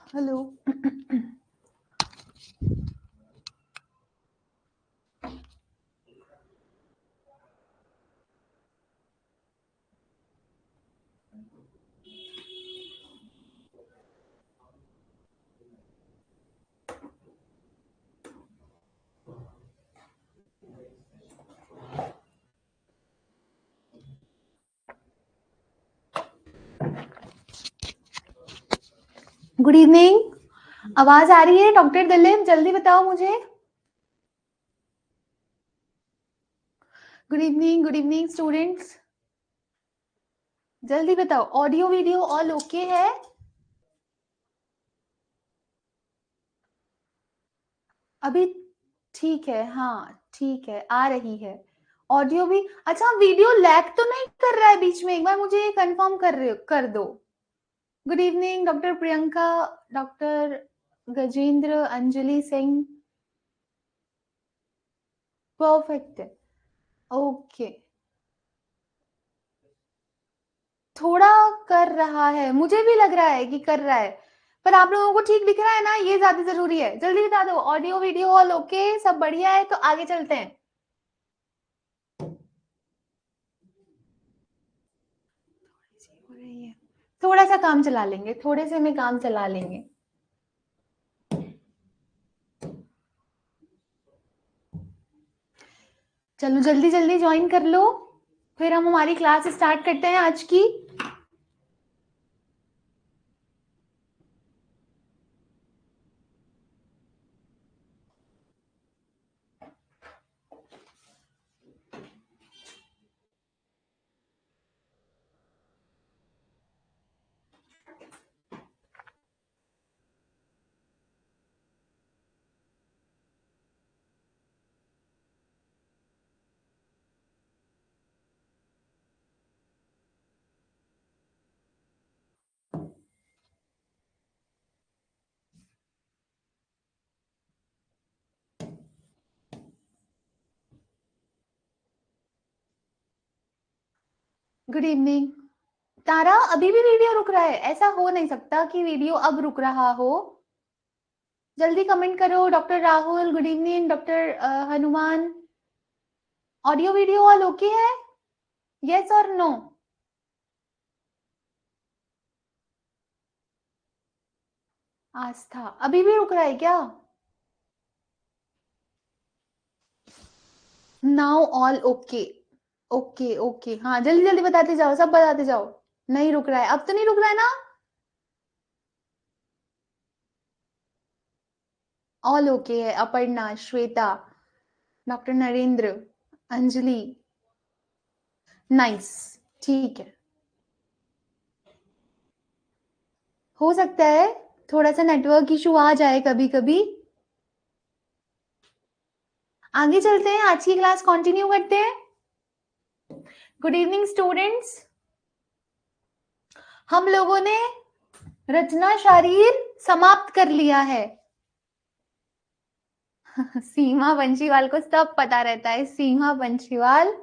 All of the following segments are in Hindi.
हेलो। Good evening. आवाज आ रही है डॉक्टर दिलीप? जल्दी बताओ मुझे। गुड इवनिंग स्टूडेंट्स, जल्दी बताओ। ऑडियो वीडियो ऑल ओके है? अभी ठीक है? हाँ ठीक है, आ रही है ऑडियो भी। अच्छा, वीडियो लैग तो नहीं कर रहा है बीच में? एक बार मुझे ये कंफर्म कर दो। Good evening doctor Priyanka, doctor Gajendra, Anjali Singh. Perfect है, ओके। थोड़ा कर रहा है, मुझे भी लग रहा है कि कर रहा है, पर आप लोगों को ठीक दिख रहा है ना? ये ज्यादा जरूरी है। जल्दी बता दो, ऑडियो वीडियो ऑल ओके, सब बढ़िया है तो आगे चलते हैं। हो रही है, थोड़ा सा काम चला लेंगे, थोड़े से में काम चला लेंगे। चलो जल्दी जल्दी ज्वाइन कर लो, फिर हम हमारी क्लास स्टार्ट करते हैं आज की। Good evening. तारा, अभी भी वीडियो रुक रहा है? ऐसा हो नहीं सकता कि वीडियो अब रुक रहा हो। जल्दी कमेंट करो। Doctor Rahul good evening, doctor Hanuman, audio video all okay है? यस और नो? आस्था, अभी भी रुक रहा है क्या? Now all okay. Okay okay, हाँ जल्दी जल्दी बताते जाओ, सब बताते जाओ। नहीं रुक रहा है, अब तो नहीं रुक रहा है ना? ऑल ओके है। अपर्णा, श्वेता, डॉक्टर नरेंद्र, अंजलि, नाइस, ठीक है। हो सकता है थोड़ा सा नेटवर्क इशू आ जाए कभी कभी। आगे चलते हैं, आज की क्लास कंटिन्यू करते हैं। Good evening students. हम लोगों ने रचना शारीर समाप्त कर लिया है। सीमा बंशीवाल को सब पता रहता है, सीमा बंशीवाल।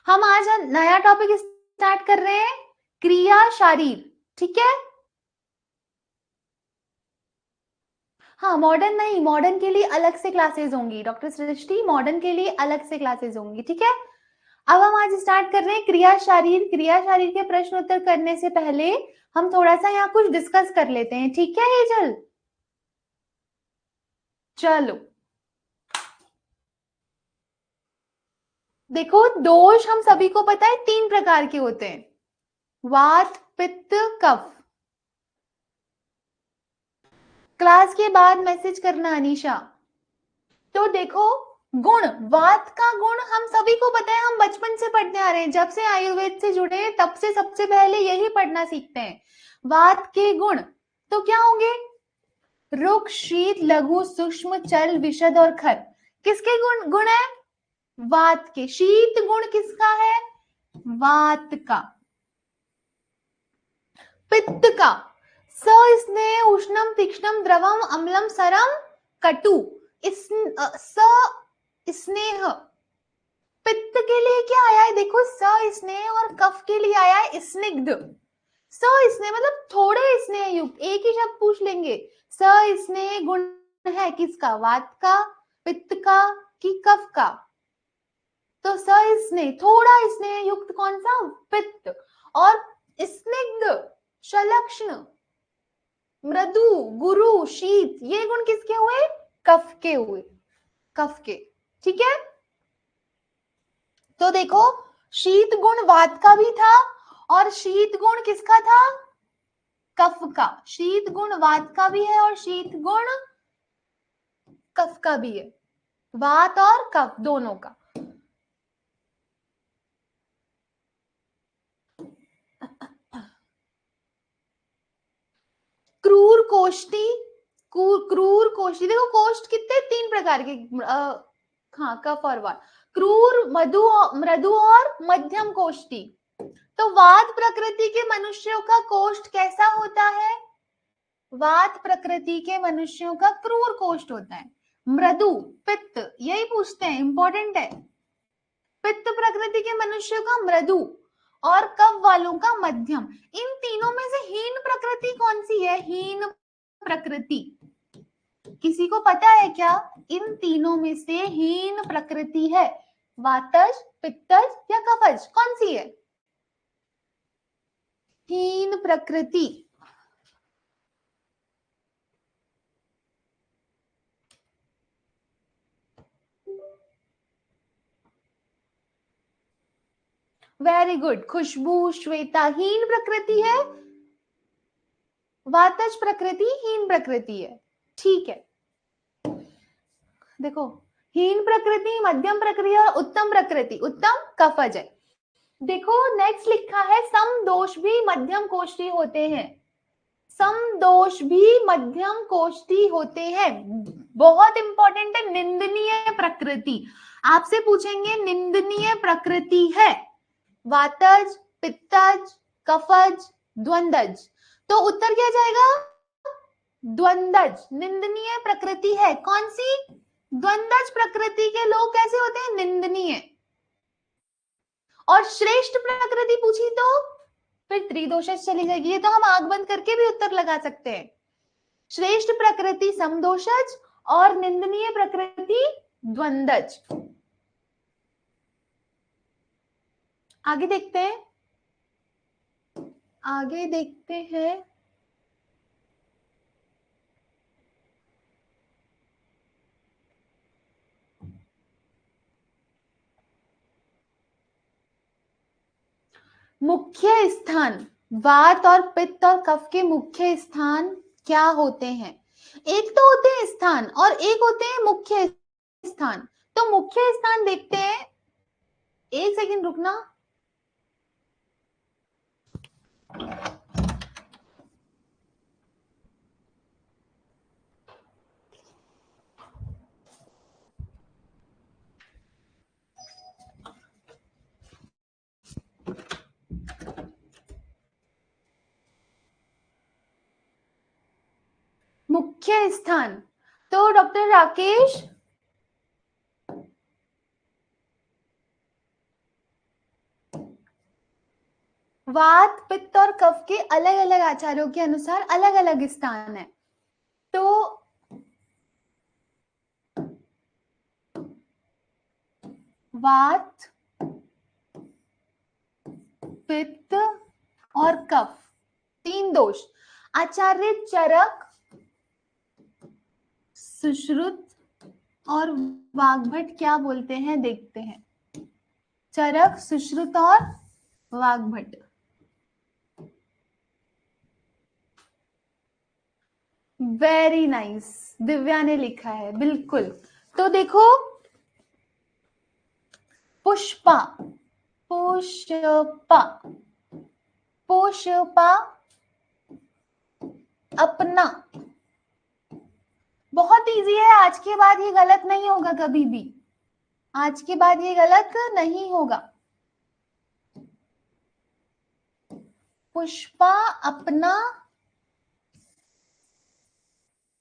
हम आज नया टॉपिक स्टार्ट कर रहे हैं, क्रिया शारीर, ठीक है? हाँ मॉडर्न नहीं, मॉडर्न के लिए अलग से क्लासेस होंगी डॉक्टर सृष्टि, मॉडर्न के लिए अलग से क्लासेस होंगी, ठीक है? अब हम आज स्टार्ट कर रहे हैं क्रिया शारीर। क्रिया शारीर के प्रश्न उत्तर करने से पहले हम थोड़ा सा यहाँ कुछ डिस्कस कर लेते हैं, ठीक है हेजल? चलो देखो, दोष हम सभी को पता है 3 प्रकार के होते हैं, वात पित्त कफ। क्लास के बाद मैसेज करना अनीशा। तो देखो, गुण, वात का गुण हम सभी को पता है, हम बचपन से पढ़ते आ रहे हैं, जब से आयुर्वेद से जुड़े हैं तब से सबसे पहले यही पढ़ना सीखते हैं। वात के गुण तो क्या होंगे? रुक, शीत, लघु, सूक्ष्म, चल, विशद और खर। किसके गुण गुण है? वात के। शीत गुण किसका है? वात का। पित्त का, स्नेह, उष्णम, तीक्ष्णम, द्रवम, अम्लम, सरम, कटु। स्नेह। पित्त के लिए क्या आया है? देखो, स्नेह, और कफ के लिए आया है स्निग्ध। सस्नेह मतलब थोड़े स्नेह युक्त, एक ही शब्द पूछ लेंगे। सस्नेह गुण है किसका, वात का, पित्त का कि कफ का? तो सस्नेह थोड़ा स्नेह युक्त कौन सा, पित्त। और स्निग्ध, सलक्षण, मृदु, गुरु, शीत, ये गुण किसके हुए, कफ के हुए, कफ के। ठीक है, तो देखो शीत गुण वात का भी था और शीत गुण किसका था, कफ का। शीत गुण वात का भी है और शीत गुण कफ का भी है, वात और कफ दोनों का। क्रूर कोष्ठी, क्रूर कोष्ठी, देखो कोष्ठ कितने, 3 प्रकार के, हाँ कफ और वात। क्रूर, मृदु और मध्यम कोष्ठी। तो वात प्रकृति के मनुष्यों का कोष्ठ कैसा होता है, वात प्रकृति के मनुष्यों का क्रूर कोष्ठ होता है। मृदु, पित्त, यही पूछते हैं, इंपॉर्टेंट है। पित्त प्रकृति के मनुष्यों का मृदु और कफ वालों का मध्यम। इन तीनों में से हीन प्रकृति कौन सी है, हीन प्रकृति किसी को पता है क्या, इन तीनों में से हीन प्रकृति है, वातज, पित्तज या कफज, कौन सी है हीन प्रकृति? वेरी गुड खुशबू, श्वेता हीन प्रकृति है, वातज प्रकृति हीन प्रकृति है। ठीक है, देखो हीन प्रकृति, मध्यम प्रकृति और उत्तम प्रकृति, उत्तम कफज है। देखो नेक्स्ट लिखा है सम दोष भी मध्यम कोष्ठी होते हैं, सम दोष भी मध्यम कोष्ठी होते हैं। बहुत इंपॉर्टेंट है, निंदनीय प्रकृति, आपसे पूछेंगे निंदनीय प्रकृति है, वातज, पित्तज, कफज, द्वंदज। तो उत्तर क्या जाएगा, द्वंदज निंदनीय प्रकृति है। कौन सी, द्वंदज प्रकृति के लोग कैसे होते हैं, निंदनीय। और श्रेष्ठ प्रकृति पूछी तो फिर त्रिदोषज चली जाएगी, ये तो हम आंख बंद करके भी उत्तर लगा सकते हैं। श्रेष्ठ प्रकृति समदोषज और निंदनीय प्रकृति द्वंदज। आगे देखते हैं, आगे देखते हैं। मुख्य स्थान, वात और पित्त और कफ के मुख्य स्थान क्या होते हैं? एक तो होते हैं स्थान और एक होते हैं मुख्य स्थान। तो मुख्य स्थान देखते हैं, एक सेकंड रुकना। मुख्य स्थान, तो डॉक्टर राकेश वात, पित्त और कफ के अलग अलग आचार्यों के अनुसार अलग अलग स्थान है। तो वात, पित्त और कफ, 3 दोष। आचार्य चरक, सुश्रुत और वाग्भट क्या बोलते हैं, देखते हैं। चरक, सुश्रुत और वाग्भट। वेरी नाइस, दिव्या ने लिखा है, बिल्कुल। तो देखो पुष्पा, पुष्पा, पुष्पा, अपना, बहुत इजी है, आज के बाद ये गलत नहीं होगा कभी भी, आज के बाद ये गलत नहीं होगा। पुष्पा, अपना,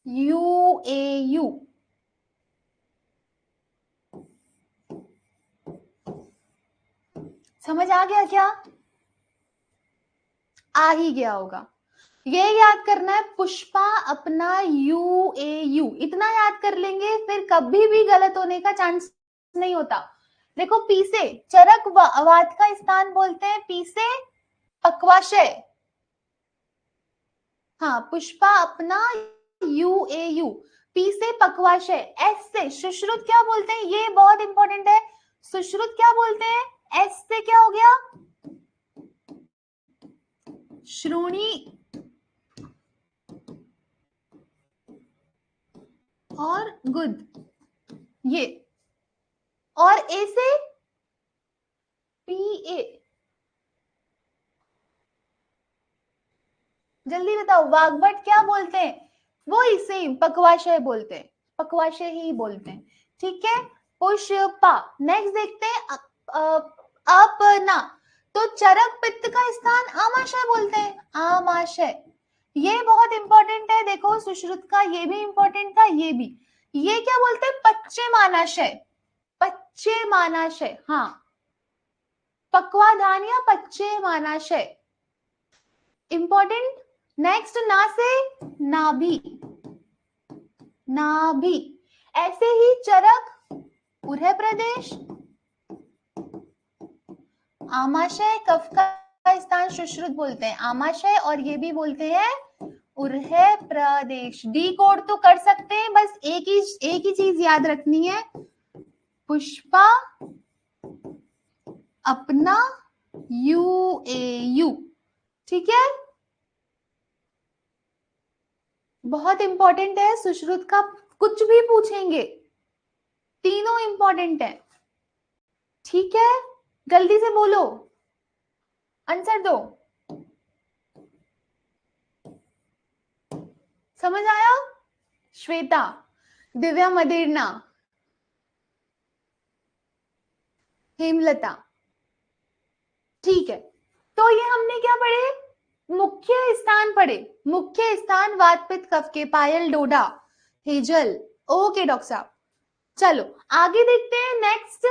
UAU, समझ आ गया क्या? आ ही गया होगा। ये याद करना है, पुष्पा अपना UAU, इतना याद कर लेंगे फिर कभी भी गलत होने का चांस नहीं होता। देखो पी से चरक वात का स्थान बोलते हैं, पी से पक्वाशय। हाँ, पुष्पा अपना UAU, पी से पक्वाशय, एस से सुश्रुत क्या बोलते हैं, ये बहुत इंपॉर्टेंट है, सुश्रुत क्या बोलते हैं, एस से क्या हो गया, श्रोणी और गुद, ये, और ए से PA। जल्दी बताओ, वाग्भट क्या बोलते हैं, वो इसे पक्वाशय बोलते हैं, पक्वाशय ही बोलते हैं, ठीक है। पुष्पा, नेक्स्ट देखते हैं अपना, तो चरक पित्त का स्थान आमाशय बोलते हैं, आमाशय, ये बहुत इंपॉर्टेंट है। देखो सुश्रुत का ये भी इंपॉर्टेंट था, ये भी, ये क्या बोलते हैं, पश्चिमानाशय, पश्चिमानाशय, हाँ, पक्वाधान या पश्चिमानाशय, इंपॉर्टेंट। नेक्स्ट ना से नाभि, नाभि, ऐसे ही चरक उरह प्रदेश, आमाशय कफ का स्थान सुश्रुत बोलते हैं आमाशय, और ये भी बोलते हैं उरह प्रदेश। डी कोड तो कर सकते हैं, बस एक ही चीज याद रखनी है, पुष्पा अपना UAU, ठीक है, बहुत इंपॉर्टेंट है। सुश्रुत का कुछ भी पूछेंगे, तीनों इंपॉर्टेंट है, ठीक है, जल्दी से बोलो, आंसर दो, समझ आया। श्वेता, दिव्या मदेरना, हेमलता, ठीक है। तो ये हमने क्या पढ़े, मुख्य स्थान पढ़े, मुख्य स्थान वात पित्त कफ के, पायल, डोडा, हेजल, ओके डॉक्टर साहब। चलो आगे देखते हैं, नेक्स्ट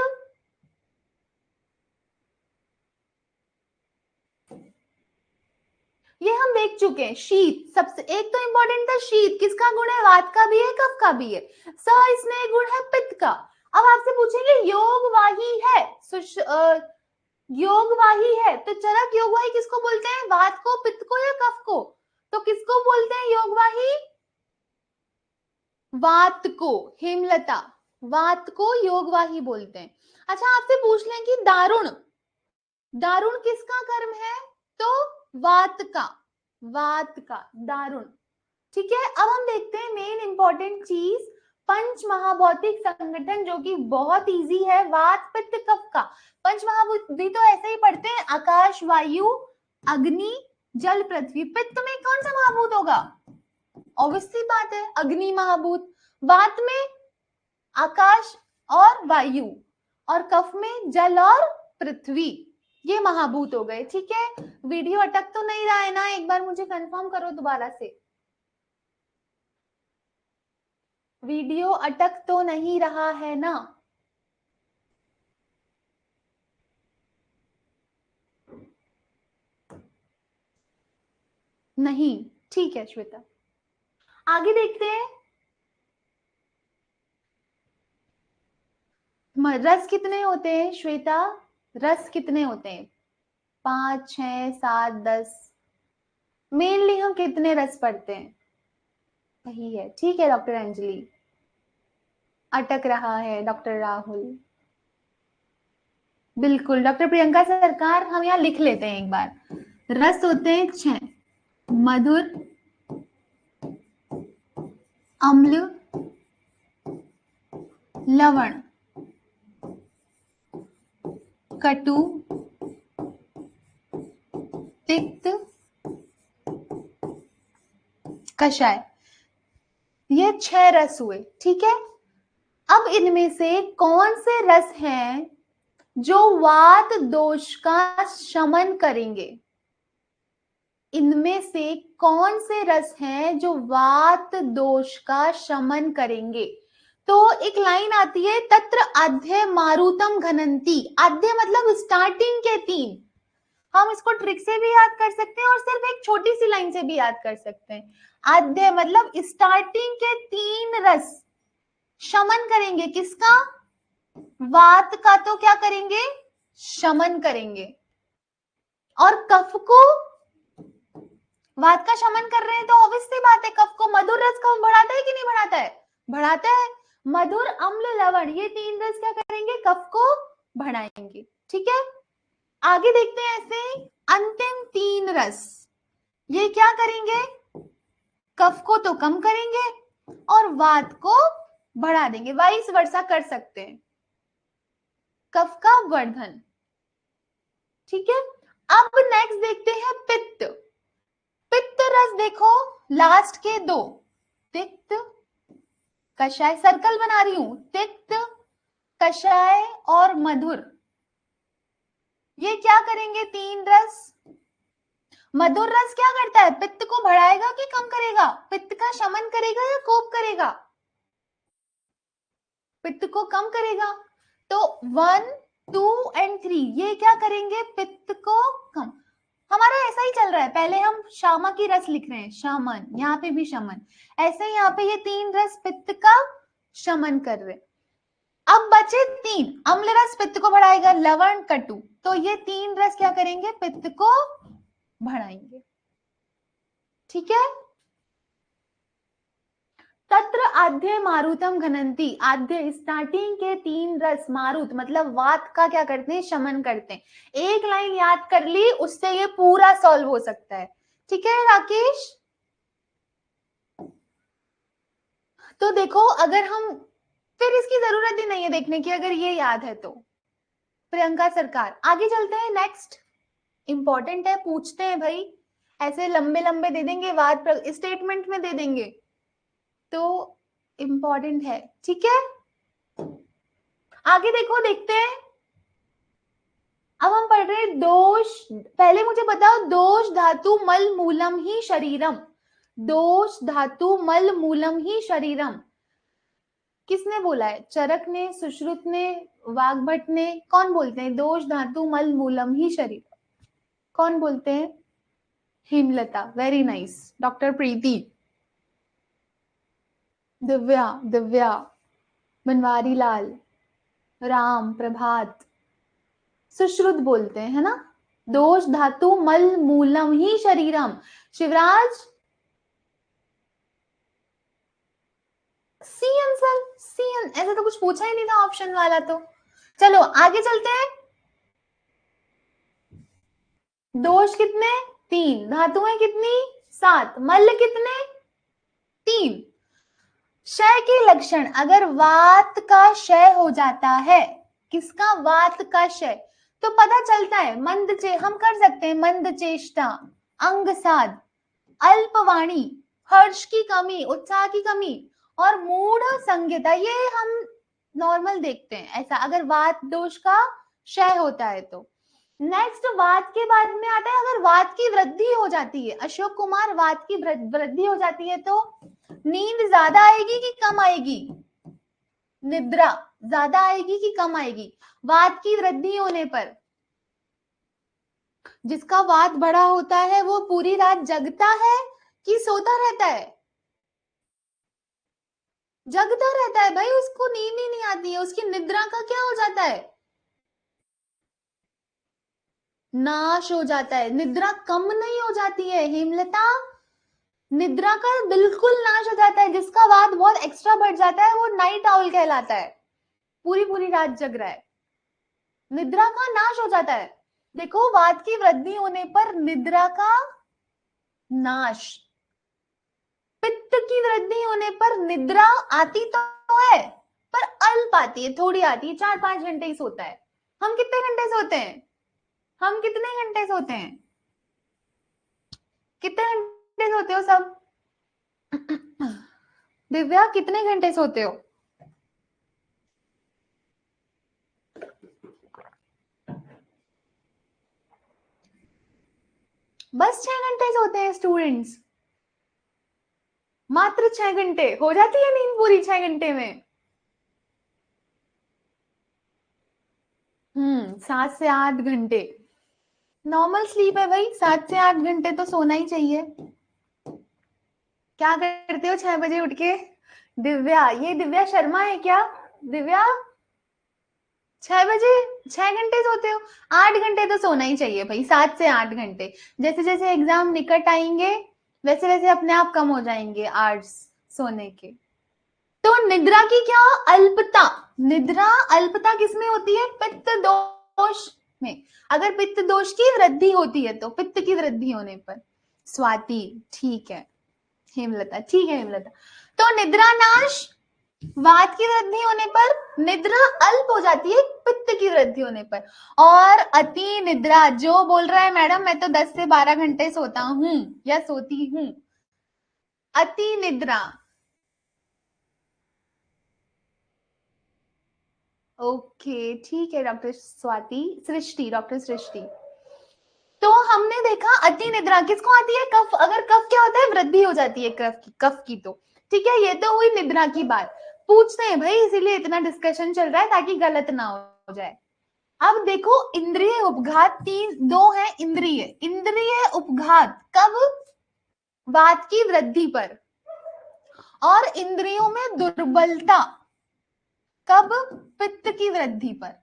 ये हम देख चुके हैं, शीत, सबसे एक तो इंपॉर्टेंट था, शीत किसका गुण है, वात का भी है कफ का भी है, स स्नेह गुण है पित्त का। अब आपसे पूछेंगे योगवाही है, योगवाही है, तो चरक योगवाही किसको बोलते हैं, वात को, पित्त को या कफ को, तो किसको बोलते हैं योगवाही, वात को, हेमलता, वात को योगवाही बोलते हैं। अच्छा आपसे पूछ लें कि दारुण, दारुण किसका कर्म है, तो वात का, वात का दारुण, ठीक है। अब हम देखते हैं मेन इंपॉर्टेंट चीज, पंच महाभौतिक संगठन, जो कि बहुत इजी है, वात पित्त कफ का। पंच महाभूत तो ऐसे ही पढ़ते हैं, आकाश, वायु, अग्नि, जल, पृथ्वी। पित्त में कौन सा महाभूत होगा, ऑब्वियसली बात है अग्नि महाभूत, वात में आकाश और वायु, और कफ में जल और पृथ्वी, ये महाभूत हो गए, ठीक है। वीडियो अटक तो नहीं रहा है ना, एक बार मुझे कंफर्म करो दोबारा से, वीडियो अटक तो नहीं रहा है ना, नहीं, ठीक है श्वेता, आगे देखते हैं। रस कितने होते हैं श्वेता, रस कितने होते हैं, 5, 6, 7, 10, मेनली हम कितने रस पढ़ते हैं, सही है, ठीक है डॉक्टर अंजलि, अटक रहा है डॉक्टर राहुल, बिल्कुल डॉक्टर प्रियंका सरकार, हम यहाँ लिख लेते हैं एक बार, रस होते हैं 6, मधुर, अम्ल, लवण, कटु, तिक्त, कषाय, ये 6 रस हुए, ठीक है। अब इनमें से कौन से रस हैं जो वात दोष का शमन करेंगे, इनमें से कौन से रस हैं जो वात दोष का शमन करेंगे, तो एक लाइन आती है, तत्र आद्य मारुतम घनंती, आद्य मतलब स्टार्टिंग के 3, हम इसको ट्रिक से भी याद कर सकते हैं और सिर्फ एक छोटी सी लाइन से भी याद कर सकते हैं। आद्य मतलब स्टार्टिंग के 3 रस शमन करेंगे, किसका? वात का। तो क्या करेंगे? शमन करेंगे। और कफ को, वात का शमन कर रहे हैं तो ऑब्वियस सी बात है, कफ को मधुर रस कफ बढ़ाता है कि नहीं बढ़ाता है? बढ़ाता है। मधुर, अम्ल, लवण, ये 3 रस क्या करेंगे? कफ को बढ़ाएंगे। ठीक है, आगे देखते हैं। ऐसे अंतिम 3 रस ये क्या करेंगे? कफ को तो कम करेंगे और वात को बढ़ा देंगे। वाइस वर्सा कर सकते हैं, कफ का वर्धन। ठीक है, अब नेक्स्ट देखते हैं पित्त। पित्त रस देखो, लास्ट के 2, तिक्त, कषाय। सर्कल बना रही हूं, तिक्त, कषाय और मधुर। ये क्या करेंगे? 3 रस। मधुर रस क्या करता है? पित्त को बढ़ाएगा कि कम करेगा? पित्त का शमन करेगा या कोप करेगा? पित्त को कम करेगा। तो 1, 2 एंड 3 ये क्या करेंगे? पित्त को कम। हमारा ऐसा ही चल रहा है, पहले हम शामा की रस लिख रहे हैं, शमन, यहाँ पे भी शमन, ऐसे ही यहाँ पे ये 3 रस पित्त का शमन कर रहे। अब बचे 3, अम्ल रस पित्त को बढ़ाएगा, लवण, कटु, तो ये 3 रस क्या करेंगे? पित्त को बढ़ाएंगे। ठीक है, तत्र आद्य मारुतम घनंती। आद्य स्टार्टिंग के 3 रस, मारुत मतलब वात का क्या करते हैं? शमन करते हैं। एक लाइन याद कर ली, उससे ये पूरा सॉल्व हो सकता है। ठीक है राकेश, तो देखो अगर हम, फिर इसकी जरूरत ही नहीं है देखने की अगर ये याद है तो। प्रियंका सरकार, आगे चलते हैं। नेक्स्ट इंपॉर्टेंट है, पूछते हैं भाई, ऐसे लंबे लंबे दे देंगे, वाद स्टेटमेंट में दे देंगे तो इंपॉर्टेंट है। ठीक है, आगे देखो, देखते हैं। अब हम पढ़ रहे हैं दोष। पहले मुझे बताओ, दोष धातु मल मूलम ही शरीरम। दोष धातु मल मूलम ही शरीरम किसने बोला है? चरक ने, सुश्रुत ने, वाग्भट ने? कौन बोलते हैं दोष धातु मल मूलम ही शरीर? कौन बोलते हैं? Hemlata, very nice. डॉक्टर प्रीति, दिव्या, दिव्या, बनवारी लाल, राम, प्रभात, सुश्रुत बोलते हैं, है ना? दोष धातु मल मूलम ही शरीरम। शिवराज, सी आंसर, सी। ऐसा तो कुछ पूछा ही नहीं था ऑप्शन वाला तो। चलो आगे चलते हैं। दोष कितने? 3, धातुएं कितनी? 7, मल्ल कितने? 3। क्षय के लक्षण, अगर वात का क्षय हो जाता है, किसका? वात का क्षय, तो पता चलता है मंद हम कर सकते हैं मंद चेष्टा, अंग साध, अल्पवाणी, हर्ष की कमी, उत्साह की कमी और मूढ़ संज्ञता। ये हम नॉर्मल देखते हैं ऐसा, अगर वात दोष का क्षय होता है तो। नेक्स्ट वात के बाद में आता है अगर वात की वृद्धि हो जाती है। अशोक कुमार, वात की वृद्धि हो जाती है तो नींद ज्यादा आएगी कि कम आएगी? निद्रा ज्यादा आएगी कि कम आएगी? वात की वृद्धि होने पर, जिसका वात बड़ा होता है वो पूरी रात जगता है कि सोता रहता है? जगता रहता है भाई, उसको नींद ही नहीं आती है, उसकी निद्रा का क्या हो जाता है? नाश हो जाता है। निद्रा कम नहीं हो जाती है हेमलता, निद्रा का बिल्कुल नाश हो जाता है। जिसका वात बहुत एक्स्ट्रा बढ़ जाता है वो नाइट आउल कहलाता है, पूरी पूरी रात जग रहा है, निद्रा का नाश हो जाता है। देखो, वात की वृद्धि होने पर निद्रा का नाश, पित्त की वृद्धि होने पर निद्रा आती तो है पर अल्प आती है, थोड़ी आती है, 4-5 घंटे ही सोता है। हम कितने घंटे सोते हैं? हम कितने घंटे सोते हैं? कितने घंटे सोते हो सब? दिव्या, कितने घंटे सोते हो? बस 6 घंटे सोते हैं स्टूडेंट्स, मात्र 6 घंटे हो जाती है नींद पूरी 6 घंटे में। 7 से 8 घंटे। नॉर्मल स्लीप है भाई, 7 से 8 घंटे तो सोना ही चाहिए। क्या करते हो 6 बजे उठ के? दिव्या, ये दिव्या शर्मा है क्या? दिव्या 6 बजे, 6 घंटे सोते हो? 8 घंटे तो सोना ही चाहिए भाई, 7 से 8 घंटे। जैसे जैसे एग्जाम निकट आएंगे वैसे वैसे अपने आप कम हो जाएंगे आवर्स सोने के। तो निद्रा की क्या अल्पता, निद्रा अल्पता किसमें होती है? पित्त दोष में। अगर पित्त दोष की वृद्धि होती है तो पित्त की वृद्धि होने पर। स्वाति ठीक है, हेमलता ठीक है, हेमलता। तो निद्रा नाश वात की वृद्धि होने पर, निद्रा अल्प हो जाती है पित्त की वृद्धि होने पर। और अति निद्रा, जो बोल रहा है मैडम मैं तो 10 से 12 घंटे सोता हूं या सोती हूं, अति निद्रा। ओके ठीक है डॉक्टर स्वाति, सृष्टि, डॉक्टर सृष्टि। तो हमने देखा अति निद्रा किसको आती है? कफ। अगर कफ क्या होता है? वृद्धि हो जाती है कफ की तो ठीक है, ये तो हुई निद्रा की बात। पूछते हैं भाई, इसीलिए इतना डिस्कशन चल रहा है ताकि गलत ना हो जाए। अब देखो इंद्रिय उपघात, दो है इंद्रिय, इंद्रिय उपघात कब? वात की वृद्धि पर। और इंद्रियों में दुर्बलता कब? पित्त की वृद्धि पर।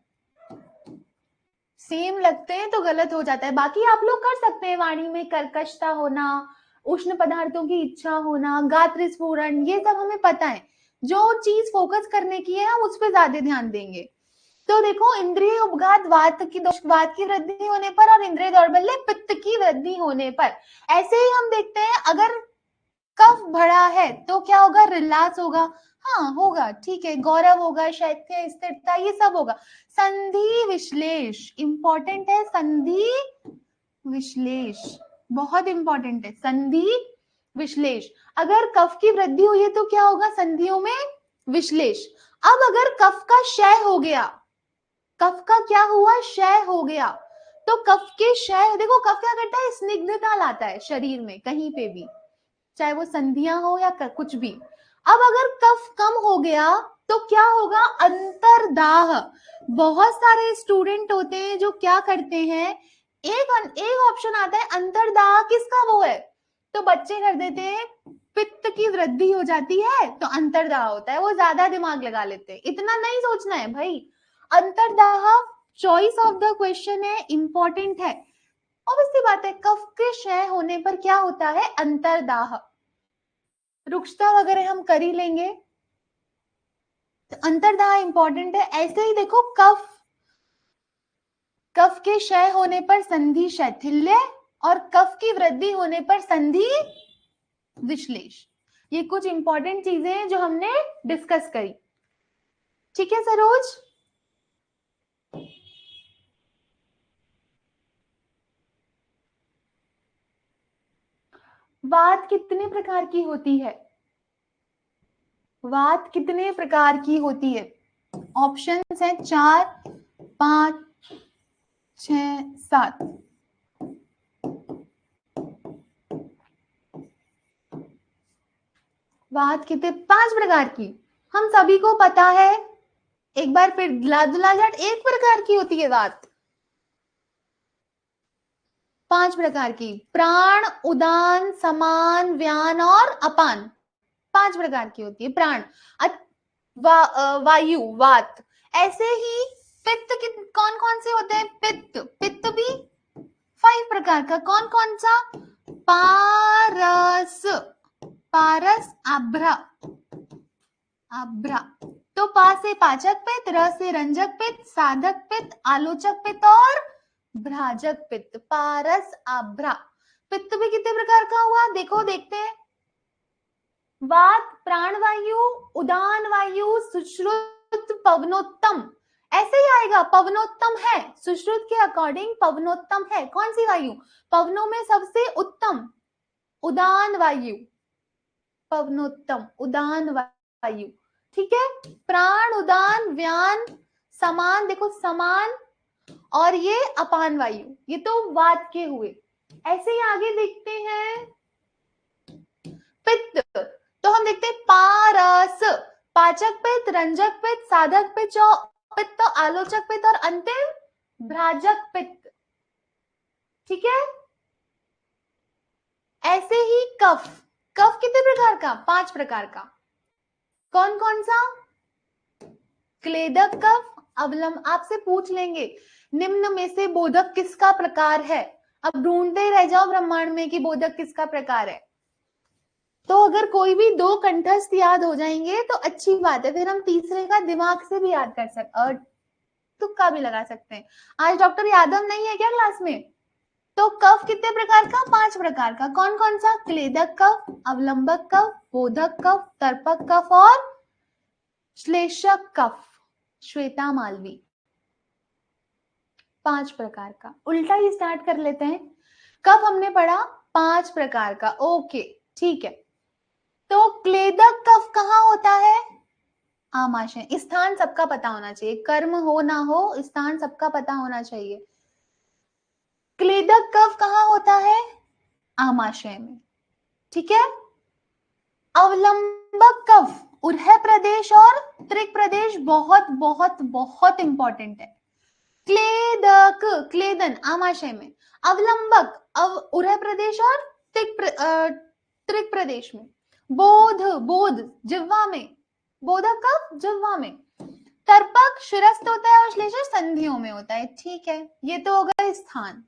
सेम लगते हैं तो गलत हो जाता है। बाकी आप लोग कर सकते हैं, वाणी में कर्कशता होना, उष्ण पदार्थों की इच्छा होना, गात्र स्फुरण, ये सब हमें पता है। जो चीज फोकस करने की है हम उस पर ज्यादा ध्यान देंगे। तो देखो इंद्रिय उपघात वात की दोष, वात की वृद्धि होने पर, और इंद्रिय दौर्बल्य पित्त की वृद्धि होने पर। ऐसे ही हम देखते हैं अगर कफ बढ़ा है तो क्या होगा? रिलास होगा। हाँ होगा, ठीक है, गौरव होगा, शैत्य, स्थिरता, ये सब होगा। संधि विश्लेष इंपॉर्टेंट है, संधि विश्लेष बहुत इंपॉर्टेंट है, संधि विश्लेष। अगर कफ की वृद्धि हुई है तो क्या होगा? संधियों में विश्लेष। अब अगर कफ का क्षय हो गया, कफ का क्या हुआ? क्षय हो गया। तो कफ के क्षय, देखो कफ क्या करता है? स्निग्धता लाता है शरीर में कहीं पे भी, चाहे वो संधियां हो या कुछ भी। अब अगर कफ कम हो गया तो क्या होगा? अंतर्दाह। बहुत सारे स्टूडेंट होते हैं जो क्या करते हैं, एक ऑप्शन आता है अंतर्दाह, किसका? वो है तो बच्चे कर देते हैं, पित्त की वृद्धि हो जाती है तो अंतर्दाह होता है, वो ज्यादा दिमाग लगा लेते हैं। इतना नहीं सोचना है भाई। अंतर्दाह चॉइस ऑफ द क्वेश्चन है, इंपॉर्टेंट है। ऑब्वियसली बात है, कफ के क्षय होने पर क्या होता है? अंतर्दाह। रुक्षता वगैरह हम कर ही लेंगे, तो अंतर्दाह इंपॉर्टेंट है। ऐसे ही देखो कफ, कफ के क्षय होने पर संधि शैथिल्य, और कफ की वृद्धि होने पर संधि विश्लेष। ये कुछ इंपॉर्टेंट चीजें हैं जो हमने डिस्कस करी। ठीक है सरोज? वात कितने प्रकार की होती है? वात कितने प्रकार की होती है? ऑप्शंस हैं 4, 5, 6, 7। वात कितने? 5 प्रकार की, हम सभी को पता है। एक बार फिर दुला जाट, एक प्रकार की होती है वात। 5 प्रकार की, प्राण, उदान, समान, व्यान और अपान। 5 प्रकार की होती है प्राण, वायु, वात। ऐसे ही पित्त कौन कौन से होते हैं? पित्त, पित्त भी 5 प्रकार का। कौन कौन सा? पारस, पारस, आभ्रा, आभ्रा। तो पा से पाचक पित्त, र से रंजक पित्त, साधक पित्त, आलोचक पित्त और भ्राजक पित्त। पारस, आभ्रा। पित्त भी कितने प्रकार का हुआ? देखो देखते हैं। वात प्राणवायु, उदान वायु, सुश्रुत, पवनोत्तम। ऐसे ही आएगा, पवनोत्तम है, सुश्रुत के अकॉर्डिंग पवनोत्तम है। कौन सी वायु? पवनों में सबसे उत्तम उदान वायु, पवनोत्तम उदान वायु। ठीक है, प्राण, उदान, व्यान, समान, देखो समान, और ये अपान वायु, ये तो वात के हुए। ऐसे ही आगे देखते हैं पित्त। तो हम देखते हैं पारस, पाचक पित्त, रंजक पित्त, साधक पित्त, आलोचक पित्त और अंतिम भ्राजक पित्त। ठीक है। ऐसे ही कफ, कफ कितने प्रकार का? 5 प्रकार का। कौन कौन सा? क्लेदक कफ, अवलंब, आपसे पूछ लेंगे निम्न में से बोधक किसका प्रकार है। अब ढूंढते ही रह जाओ ब्रह्मांड में कि बोधक किसका प्रकार है। तो अगर कोई भी 2 कंठस्थ याद हो जाएंगे तो अच्छी बात है, फिर हम तीसरे का दिमाग से भी याद कर सकते और तुक्का भी लगा सकते हैं। आज डॉक्टर यादव नहीं है क्या क्लास में? तो कफ कितने प्रकार का? 5 प्रकार का। कौन कौन सा? क्लेदक कफ, अवलंबक कफ, बोधक कफ, तर्पक कफ और श्लेषक कफ, श्वेता मालवी। 5 प्रकार का। उल्टा ही स्टार्ट कर लेते हैं। कफ हमने पढ़ा 5 प्रकार का, ओके ठीक है। तो क्लेदक कफ कहाँ होता है? आमाशय। स्थान सबका पता होना चाहिए, कर्म हो ना हो स्थान सबका पता होना चाहिए। क्लेदक कफ कहाँ होता है? आमाशय में, ठीक है। अवलंबक कफ उरह प्रदेश और त्रिक प्रदेश, बहुत बहुत बहुत इंपॉर्टेंट है। क्लेदक, क्लेदन आमाशय में, अवलंबक उरह प्रदेश और त्रिक प्रदेश में, बोध, बोध जिह्वा में, बोधक कफ जिह्वा में, तर्पक शिरस्थ होता है और श्लेषक संधियों में होता है, ठीक है। ये तो हो गए स्थान।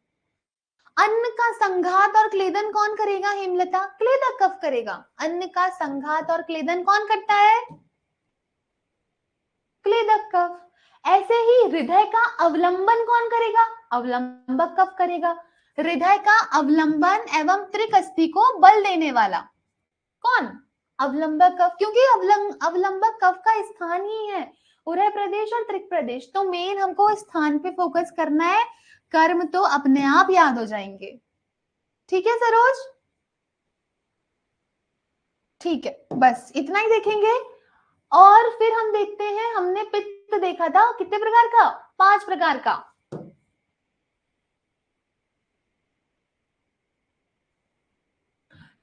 अन्न का संघात और क्लेदन कौन करेगा हेमलता? क्लेदक कफ करेगा। अन्न का संघात और क्लेदन कौन करता है? क्लेदक कफ। ऐसे ही हृदय का अवलंबन कौन करेगा? अवलंबक कफ करेगा। हृदय का अवलंबन एवं त्रिक अस्थि को बल देने वाला कौन? अवलंबक कफ, क्योंकि अवलंबक कफ का स्थान ही है उरह प्रदेश और त्रिक प्रदेश। तो मेन हमको स्थान पे फोकस करना है, कर्म तो अपने आप याद हो जाएंगे, ठीक है सरोज? ठीक है, बस इतना ही देखेंगे। और फिर हम देखते हैं, हमने पित्त देखा था कितने प्रकार का? 5 प्रकार का।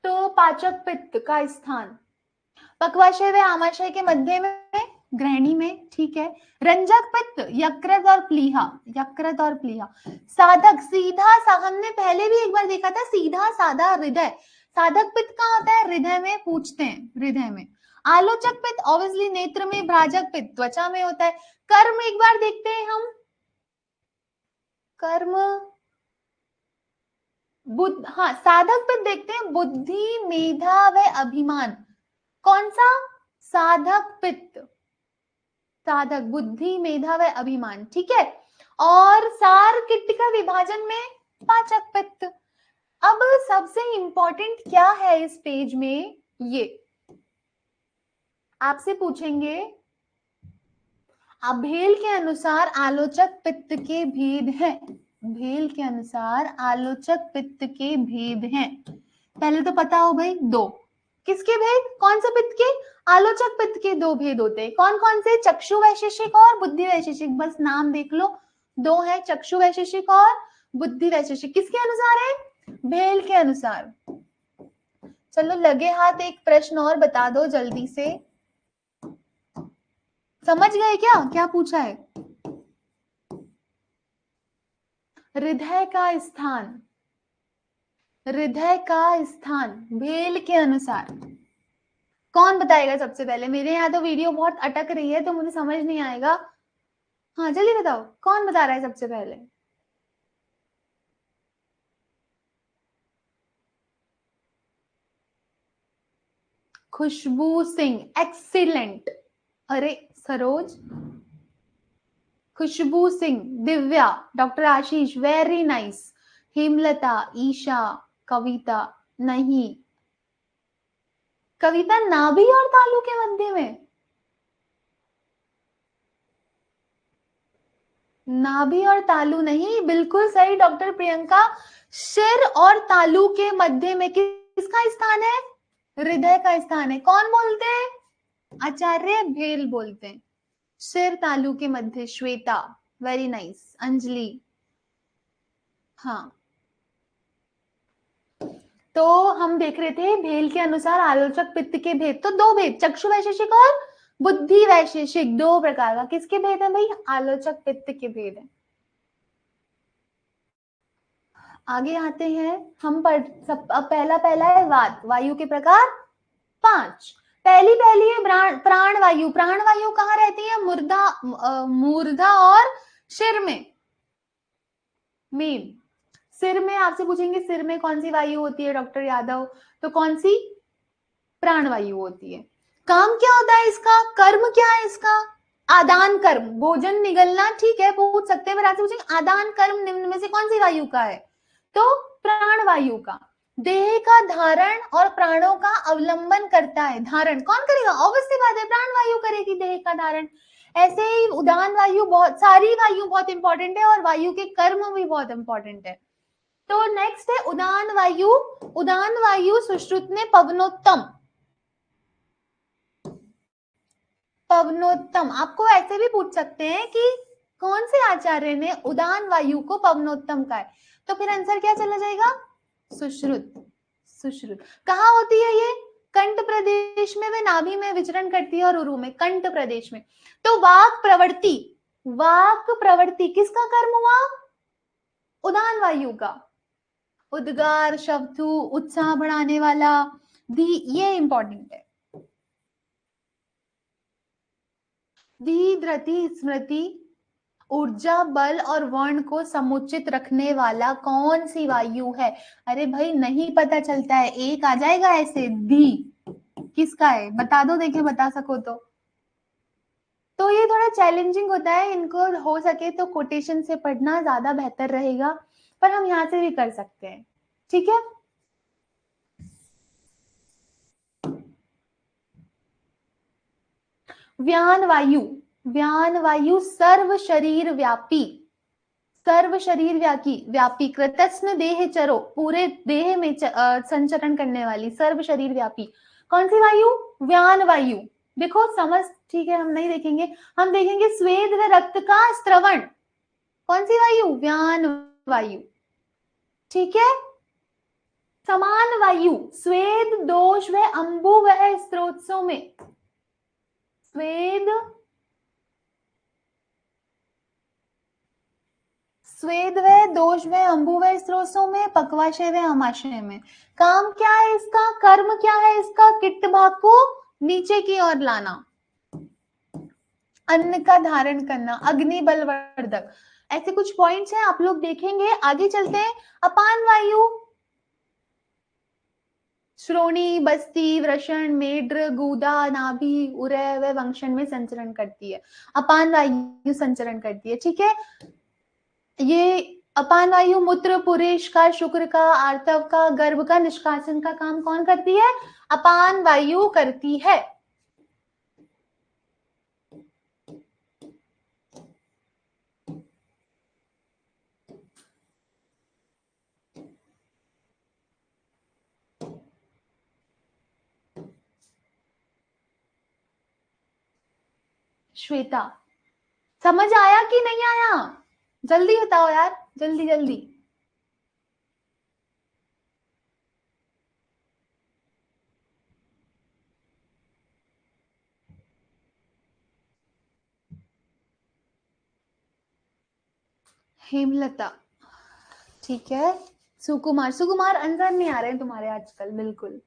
तो पाचक पित्त का स्थान पक्वाशय व आमाशय के मध्य में, ग्रहणी में, ठीक है। रंजक पित्त यकृत और प्लीहा, यकृत और प्लीहा। साधक सीधा सा, हमने पहले भी एक बार देखा था, सीधा साधा हृदय। साधक पित्त कहाँ होता है? हृदय में, पूछते हैं हृदय में। आलोचक पित्त ऑब्वियसली नेत्र में, भ्राजक पित्त त्वचा में होता है। कर्म एक बार देखते हैं हम, कर्म बुद्ध, हाँ साधक पित्त देखते हैं, बुद्धि मेधा व अभिमान। कौन सा? साधक पित्त, साधक, बुद्धि मेधा व अभिमान, ठीक है। और सार किट का विभाजन में पाचक पित्त। अब सबसे इंपॉर्टेंट क्या है इस पेज में, ये आपसे पूछेंगे, अभेल के अनुसार आलोचक पित्त के भेद हैं। भेल के अनुसार आलोचक पित्त के भेद हैं। पहले तो पता हो भाई, 2 किसके भेद? कौन से पित्त के? आलोचक पित्त के 2 भेद होते हैं। कौन कौन से? चक्षु वैशेषिक और बुद्धि वैशेषिक, बस नाम देख लो, 2 है, चक्षु वैशेषिक और बुद्धि वैशेषिक। किसके अनुसार है? भेल के अनुसार। चलो लगे हाथ एक प्रश्न और बता दो जल्दी से, समझ गए क्या क्या पूछा है? हृदय का स्थान, हृदय का स्थान भेल के अनुसार कौन बताएगा सबसे पहले? मेरे यहाँ तो वीडियो बहुत अटक रही है तो मुझे समझ नहीं आएगा। हाँ जल्दी बताओ, कौन बता रहा है सबसे पहले? खुशबू सिंह, एक्सीलेंट। अरे सरोज, खुशबू सिंह, दिव्या, डॉक्टर आशीष, वेरी नाइस। हेमलता, ईशा, कविता, नहीं, कविता नाभि और तालू के मध्य में, नाभि और तालू नहीं, बिल्कुल सही डॉक्टर प्रियंका। सिर और तालू के मध्य में किसका स्थान है? हृदय का स्थान है। कौन बोलते हैं? आचार्य भेल बोलते हैं। सिर तालू के मध्य, श्वेता, वेरी नाइस। अंजलि, हाँ। तो हम देख रहे थे भेल के अनुसार आलोचक पित्त के भेद, तो 2 भेद, चक्षु वैशेषिक और बुद्धि वैशेषिक, 2 प्रकार का। किसके भेद है भाई? आलोचक पित्त के भेद है। आगे आते हैं हम अब पहला है वात, वायु के प्रकार 5। पहली है प्राण वायु। प्राण वायु कहाँ रहती है? मूर्धा और शिर में। मेन सिर में आपसे पूछेंगे सिर में कौन सी वायु होती है डॉक्टर यादव, तो कौन सी? प्राण वायु होती है। काम क्या होता है इसका? कर्म क्या है इसका? आदान कर्म, भोजन निगलना, ठीक है पूछ सकते हैं, पर आपसे पूछेंगे आदान कर्म निम्न में से कौन सी वायु का है, तो प्राण वायु का। देह का धारण और प्राणों का अवलंबन करता है। धारण कौन करेगा? ऑब्वियसली बात है प्राण वायु करेगी देह का धारण। ऐसे ही उदान वायु, बहुत सारी वायु बहुत इंपॉर्टेंट है और वायु के कर्म भी बहुत इंपॉर्टेंट है। तो नेक्स्ट है उदान वायु। उदान वायु सुश्रुत ने पवनोत्तम, पवनोत्तम आपको ऐसे भी पूछ सकते हैं कि कौन से आचार्य ने उदान वायु को पवनोत्तम कहा है, तो फिर आंसर क्या चला जाएगा? सुश्रुत। सुश्रुत कहाँ होती है ये? कंठ प्रदेश में, वे नाभि में विचरण करती है और उरु में, कंठ प्रदेश में। तो वाक प्रवृत्ति, वाक प्रवृत्ति किसका कर्म हुआ? उदान वायु का। उद्गार, शब्दु, उत्साह बढ़ाने वाला, ये इंपॉर्टेंट है। धी, धृति, स्मृति, ऊर्जा, बल और वर्ण को समुचित रखने वाला कौन सी वायु है? अरे भाई नहीं पता चलता है, एक आ जाएगा ऐसे। धी किसका है बता दो, देखे बता सको तो ये थोड़ा चैलेंजिंग होता है, इनको हो सके तो कोटेशन से पढ़ना ज्यादा बेहतर रहेगा, पर हम यहाँ से भी कर सकते हैं, ठीक है। व्यान वायु, व्यान वायु सर्व शरीर व्यापी, सर्व शरीर व्यापी, कृतस्न देह चरो, पूरे देह में संचरण करने वाली, सर्व शरीर व्यापी कौन सी वायु? व्यान वायु। देखो समझ, ठीक है हम नहीं देखेंगे, हम देखेंगे स्वेद व रक्त का स्त्रवण, कौन सी वायु? व्यान वायु, ठीक है। समान वायु, स्वेद, दोष व अंबु वह स्त्रोत्सों में, स्वेद, स्वेद व दोष व अंबु व स्त्रोत्सों में, पक्वाशय व अमाशय में। काम क्या है इसका? कर्म क्या है इसका? किट्ट भाग को नीचे की ओर लाना, अन्न का धारण करना, अग्नि बलवर्धक, ऐसे कुछ पॉइंट्स हैं आप लोग देखेंगे। आगे चलते हैं। अपान वायु श्रोणी, बस्ती, वृषण, मेढ्र, गुदा, नाभि, उरय व वंक्षण में संचरण करती है। अपान वायु संचरण करती है, ठीक है। ये अपान वायु मूत्र, पुरेश का, शुक्र का, आर्तव का, गर्भ का निष्कासन का काम कौन करती है? अपान वायु करती है। श्वेता समझ आया कि नहीं आया? जल्दी बताओ यार, जल्दी जल्दी। हेमलता, ठीक है। सुकुमार, सुकुमार आंसर नहीं आ रहे हैं तुम्हारे आजकल बिल्कुल।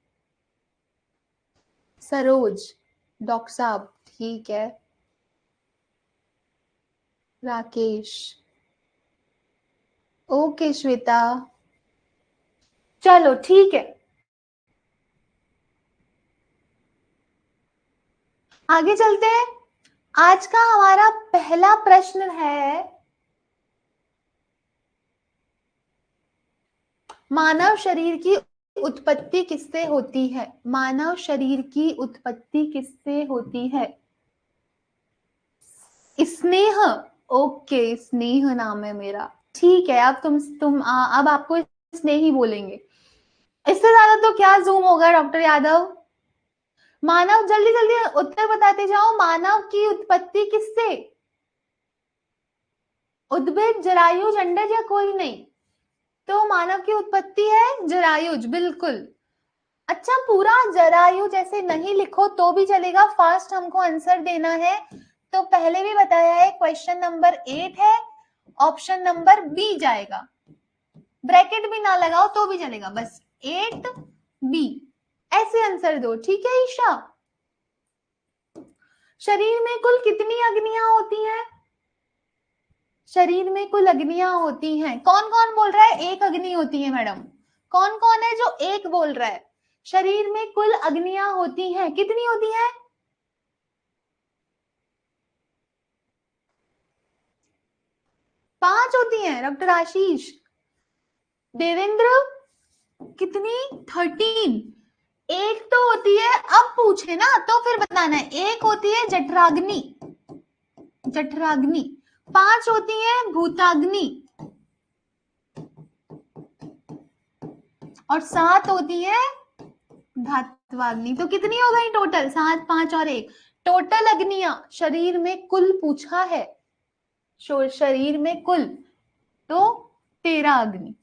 सरोज, डॉक्टर साहब, ठीक है। राकेश, ओके श्वेता, चलो ठीक है। आगे चलते हैं। आज का हमारा पहला प्रश्न है, मानव शरीर की उत्पत्ति किससे होती है? मानव शरीर की उत्पत्ति किससे होती है? स्नेह, ओके स्नेह नाम है मेरा, ठीक है। अब अब आपको स्नेह ही बोलेंगे, इससे ज्यादा तो क्या जूम होगा डॉक्टर यादव। मानव, जल्दी जल्दी उत्तर बताते जाओ, मानव की उत्पत्ति किससे? उद्भिद, जरायुज, अंडज या कोई नहीं? तो मानव की उत्पत्ति है जरायुज, बिल्कुल। अच्छा पूरा जरायुज ऐसे नहीं लिखो तो भी चलेगा, फास्ट हमको आंसर देना है। तो पहले भी बताया है, क्वेश्चन नंबर 8 है, ऑप्शन नंबर बी जाएगा। ब्रैकेट भी ना लगाओ तो भी चलेगा, बस 8B ऐसे आंसर दो, ठीक है ईशा। शरीर में कुल कितनी अग्नियां होती हैं? शरीर में कुल अग्नियां होती हैं, कौन कौन बोल रहा है एक अग्नि होती है मैडम? कौन कौन है जो एक बोल रहा है? शरीर में कुल अग्नियां होती हैं, कितनी होती हैं? 5 होती हैं डॉक्टर आशीष। देवेंद्र कितनी? 13। एक तो होती है, अब पूछे ना तो फिर बताना है, एक होती है जठराग्नि, जठराग्नि। 5 होती है भूताग्नि और 7 होती है धात्वाग्नि। तो कितनी हो गई टोटल? 7, 5 और 1, टोटल अग्नियां शरीर में कुल पूछा है, शरीर में कुल तो 13 अग्नि।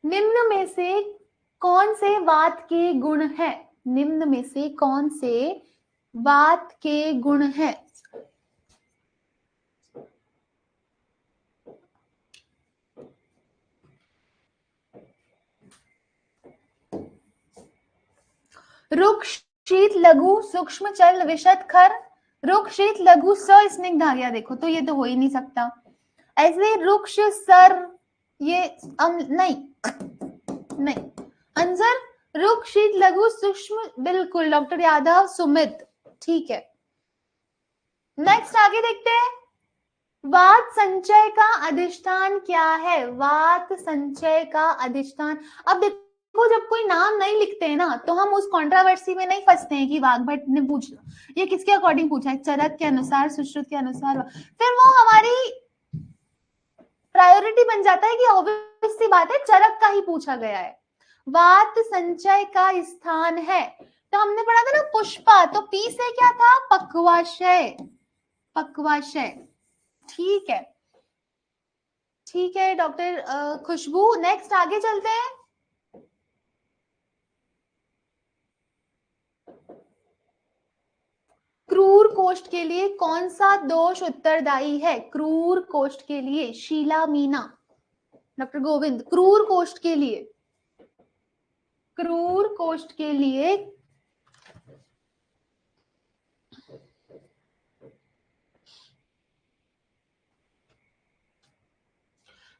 निम्न में से कौन से वात के गुण है? निम्न में से कौन से वात के गुण है? रुक्ष, शीत, लघु, सूक्ष्म, चल, विशद, खर। रुक्ष, शीत, लघु, स्निग्ध आ गया, देखो तो ये तो हो ही नहीं सकता। ऐसे रुक्ष, सर, ये नहीं नहीं आंसर रुक्ष, शीत, लघु, सूक्ष्म, बिल्कुल डॉक्टर यादव, सुमित, ठीक है। नेक्स्ट आगे देखते हैं, वात संचय का अधिष्ठान क्या है? वात संचय का अधिष्ठान। अब देखो जब कोई नाम नहीं लिखते हैं ना तो हम उस कंट्रोवर्सी में नहीं फंसते हैं कि वाग्भट ने पूछ ये किसके अकॉर्डिंग पूछा है, चरक के अनुसार, सुश्रुत के अनुसार, फिर वो हमारी प्रायोरिटी बन जाता है कि ऑब्वियस सी बात है चरक का ही पूछा गया है। वात संचय का स्थान है, तो हमने पढ़ा था ना पुष्पा, तो पी से क्या था? पक्वाशय, पक्वाशय, ठीक है, ठीक है डॉक्टर खुशबू। नेक्स्ट आगे चलते हैं, क्रूर कोष्ठ के लिए कौन सा दोष उत्तरदायी है? क्रूर कोष्ठ के लिए शीला मीना, डॉक्टर गोविंद, क्रूर कोष्ठ के लिए, क्रूर कोष्ठ के लिए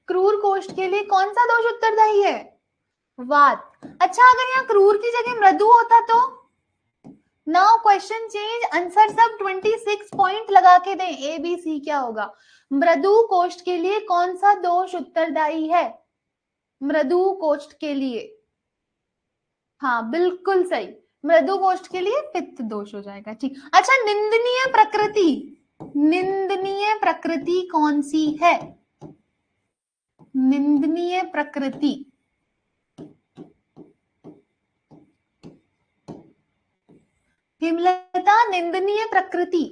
क्रूर कोष्ठ के लिए कौन सा दोष उत्तरदायी है? वात। अच्छा अगर यहाँ क्रूर की जगह मृदु होता तो? नाउ क्वेश्चन चेंज, आंसर सब 26 पॉइंट लगा के दें, ए बी सी क्या होगा? मृदु कोष्ठ के लिए कौन सा दोष उत्तरदायी है? मृदु कोष्ठ के लिए, हाँ बिल्कुल सही, मृदु कोष्ठ के लिए पित्त दोष हो जाएगा, ठीक। अच्छा निंदनीय प्रकृति, निंदनीय प्रकृति कौन सी है? निंदनीय प्रकृति, हिमलता, निंदनीय प्रकृति।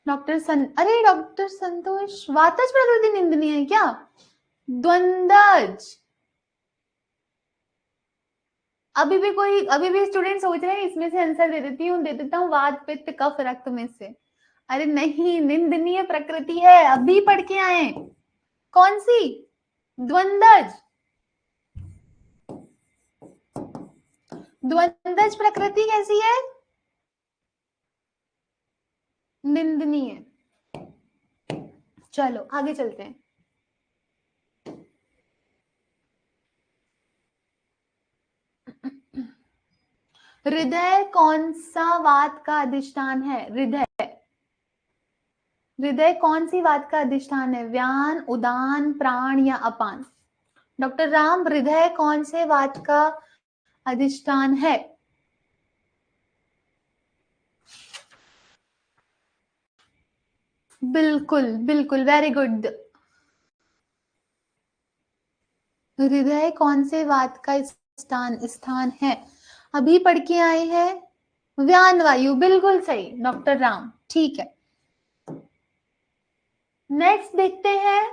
अरे डॉक्टर संतोष, वातज प्रकृति निंदनीय है क्या? द्वंद्वज। अभी भी स्टूडेंट सोच रहे हैं इसमें से आंसर दे देता हूँ वात, पित्त, कफ, रक्त में से। अरे नहीं, निंदनीय प्रकृति है, अभी पढ़ के आए। कौन सी? द्वंद्वज, द्वंद्वज प्रकृति कैसी है? निंदनीय। चलो आगे चलते हैं, हृदय कौन सा वात का अधिष्ठान है? हृदय, हृदय कौन सी वात का अधिष्ठान है? व्यान, उदान, प्राण या अपान? डॉक्टर राम, हृदय कौन से वात का अधिष्ठान है? बिल्कुल बिल्कुल, वेरी गुड। हृदय कौन से वात का स्थान है? अभी पढ़ के आए हैं व्यान वायु, बिल्कुल सही डॉक्टर राम, ठीक है। नेक्स्ट देखते हैं,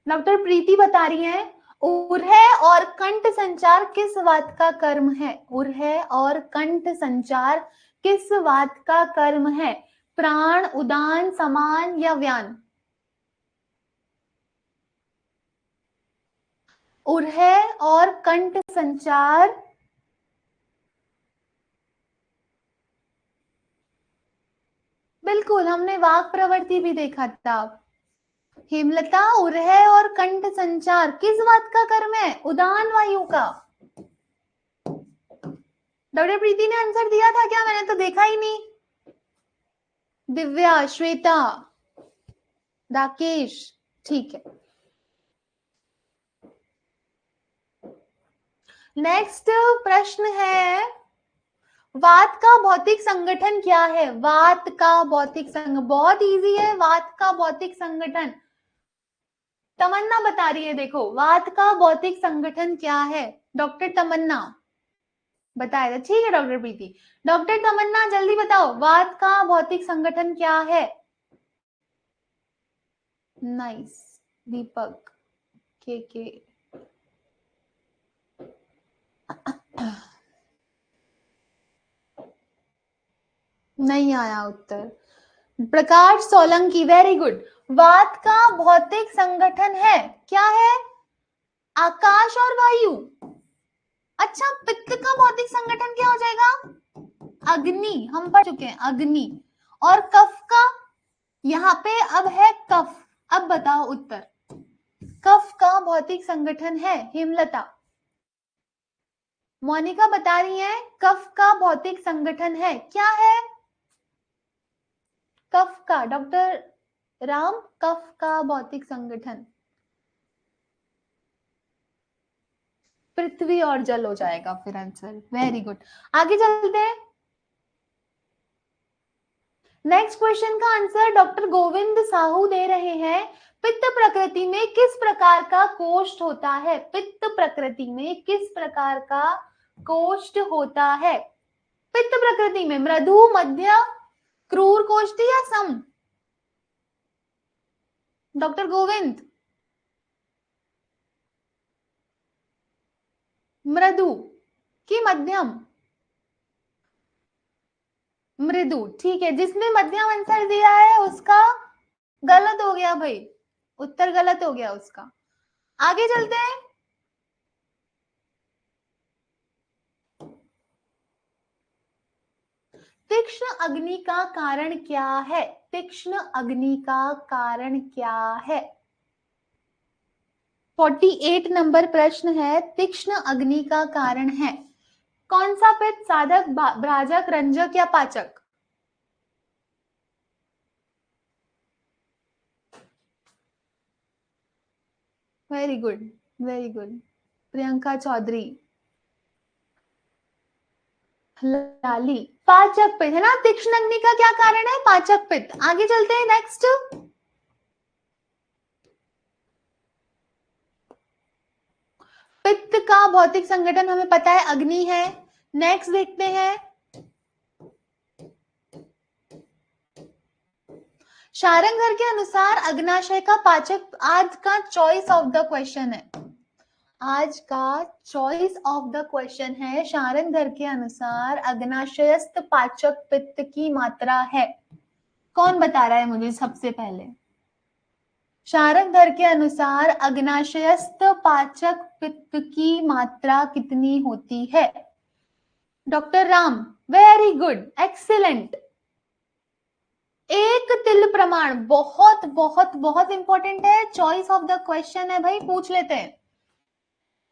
डॉक्टर प्रीति बता रही हैं उर्हे और कंठ संचार किस वात का कर्म है? उर्हे और कंठ संचार किस वात का कर्म है? प्राण, उदान, समान या व्यान? उर्हे और कंठ संचार बिल्कुल, हमने वाक प्रवृत्ति भी देखा था। हेमलता, उर्हे और कंठ संचार किस वात का कर्म है? उदान वायु का। डॉक्टर प्रीति ने आंसर दिया था क्या? मैंने तो देखा ही नहीं। दिव्या, श्वेता, राकेश, ठीक है। नेक्स्ट प्रश्न है, वात का भौतिक संगठन क्या है? वात का भौतिक संगठन बहुत इजी है। वात का भौतिक संगठन तमन्ना बता रही है, देखो वात का भौतिक संगठन क्या है? डॉक्टर तमन्ना बताएगा, ठीक है डॉक्टर प्रीति। डॉक्टर तमन्ना जल्दी बताओ, वात का भौतिक संगठन क्या है? नाइस, दीपक, के नहीं आया उत्तर। प्रकाश सोलंकी, वेरी गुड। वात का भौतिक संगठन है, क्या है? आकाश और वायु। अच्छा, पित्त का भौतिक संगठन क्या हो जाएगा? अग्नि, हम पढ़ चुके हैं अग्नि। और कफ का, यहाँ पे अब है कफ। अब बताओ उत्तर। कफ का भौतिक संगठन है हेमलता। मोनिका बता रही है कफ का भौतिक संगठन है, क्या है? कफ का, डॉक्टर राम, कफ का भौतिक संगठन पृथ्वी और जल हो जाएगा फिर आंसर। वेरी गुड, आगे चलते हैं। नेक्स्ट क्वेश्चन का आंसर डॉक्टर गोविंद साहू दे रहे हैं। पित्त प्रकृति में किस प्रकार का कोष्ठ होता है? पित्त प्रकृति में किस प्रकार का कोष्ठ होता है? पित्त प्रकृति में मृदु, मध्य, क्रूर कोष्ठ या सम? डॉक्टर गोविंद, मृदु कि मध्यम? मृदु, ठीक है। जिसने मध्यम आंसर दिया है उसका गलत हो गया भाई, उत्तर गलत हो गया उसका। आगे चलते हैं। तीक्ष्ण अग्नि का कारण क्या है? तीक्ष्ण अग्नि का कारण क्या है? 48 नंबर प्रश्न है, तीक्ष्ण अग्नि का कारण है। कौन सा पित्त? साधक, भ्राजक, रंजक या पाचक? Very good, very good. Priyanka Chaudhary, Lali, पाचक पित्त है ना। तीक्ष्ण अग्नि का क्या कारण है? पाचक पित्त। आगे चलते हैं नेक्स्ट। पित्त का भौतिक संगठन हमें पता है अग्नि है। नेक्स्ट देखते हैं, शारंगर के अनुसार अग्नाशय का पाचक, आज का चॉइस ऑफ द क्वेश्चन है। आज का चॉइस ऑफ द क्वेश्चन है, शारंगर के अनुसार अग्नाशयस्थ पाचक पित्त की मात्रा है। कौन बता रहा है मुझे सबसे पहले? शारंगर के अनुसार अग्नाशयस्थ पाचक पित्त की मात्रा कितनी होती है? Doctor Ram, very good, excellent. एक तिल प्रमाण, बहुत बहुत बहुत इंपॉर्टेंट है, चॉइस ऑफ द क्वेश्चन है भाई, पूछ लेते हैं।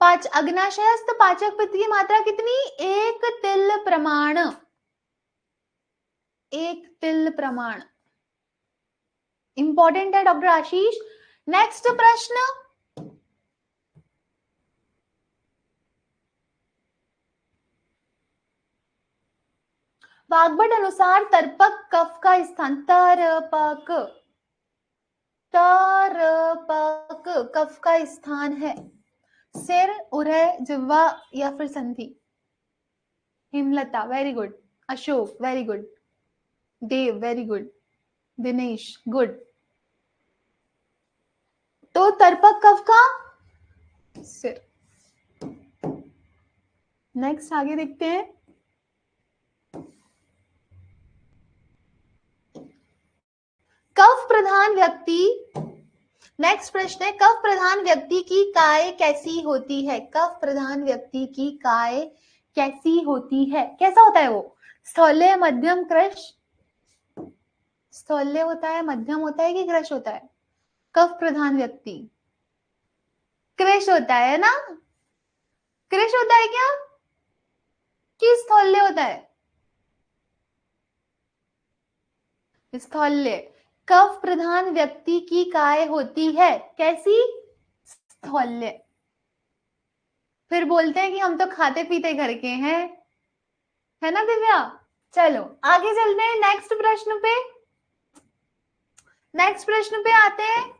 अग्नाशयस्थ पाचक पित्त की मात्रा कितनी? एक तिल प्रमाण, एक तिल प्रमाण इंपॉर्टेंट है डॉक्टर आशीष। नेक्स्ट प्रश्न, वाग्भट अनुसार तर्पक कफ का स्थान, तर्पक, तर्पक कफ का स्थान है सिर, उरय, जिह्वा या फिर संधि? Himlata, very good. Ashok, very good. Dev, very good. Dinesh, good. तो तर्पक कफ का सिर। नेक्स्ट आगे देखते हैं। कफ प्रधान व्यक्ति, नेक्स्ट प्रश्न है, कफ प्रधान व्यक्ति की काय कैसी होती है? कफ प्रधान व्यक्ति की काय कैसी होती है? कैसा होता है वो? स्थौल्य, मध्यम, कृश? स्थौल्य होता है, मध्यम होता है कि कृश होता है? कफ प्रधान व्यक्ति कृश होता है ना? कृश होता है क्या कि स्थौल्य होता है? स्थौल्य। कफ प्रधान व्यक्ति की काय होती है कैसी? स्थौल्य। फिर बोलते हैं कि हम तो खाते पीते घर के हैं, है ना दिव्या? चलो आगे चलते हैं नेक्स्ट प्रश्न पे। नेक्स्ट प्रश्न पे आते हैं।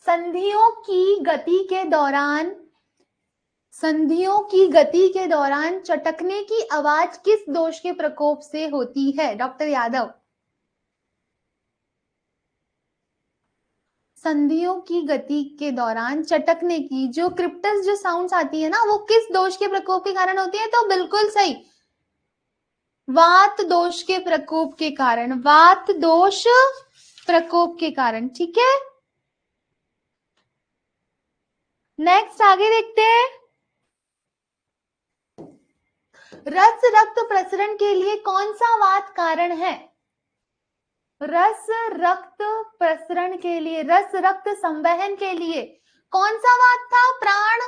संधियों की गति के दौरान, संधियों की गति के दौरान चटकने की आवाज किस दोष के प्रकोप से होती है? डॉक्टर यादव। संधियों की गति के दौरान चटकने की जो क्रिप्टस जो साउंड्स आती है ना, वो किस दोष के प्रकोप के कारण होती है? तो बिल्कुल सही, वात दोष के प्रकोप के कारण, वात दोष प्रकोप के कारण। ठीक है, नेक्स्ट आगे देखते हैं। रस रक्त प्रसरण के लिए कौन सा वात कारण है? रस रक्त प्रसरण के लिए, रस रक्त संवहन के लिए कौन सा वात था? प्राण,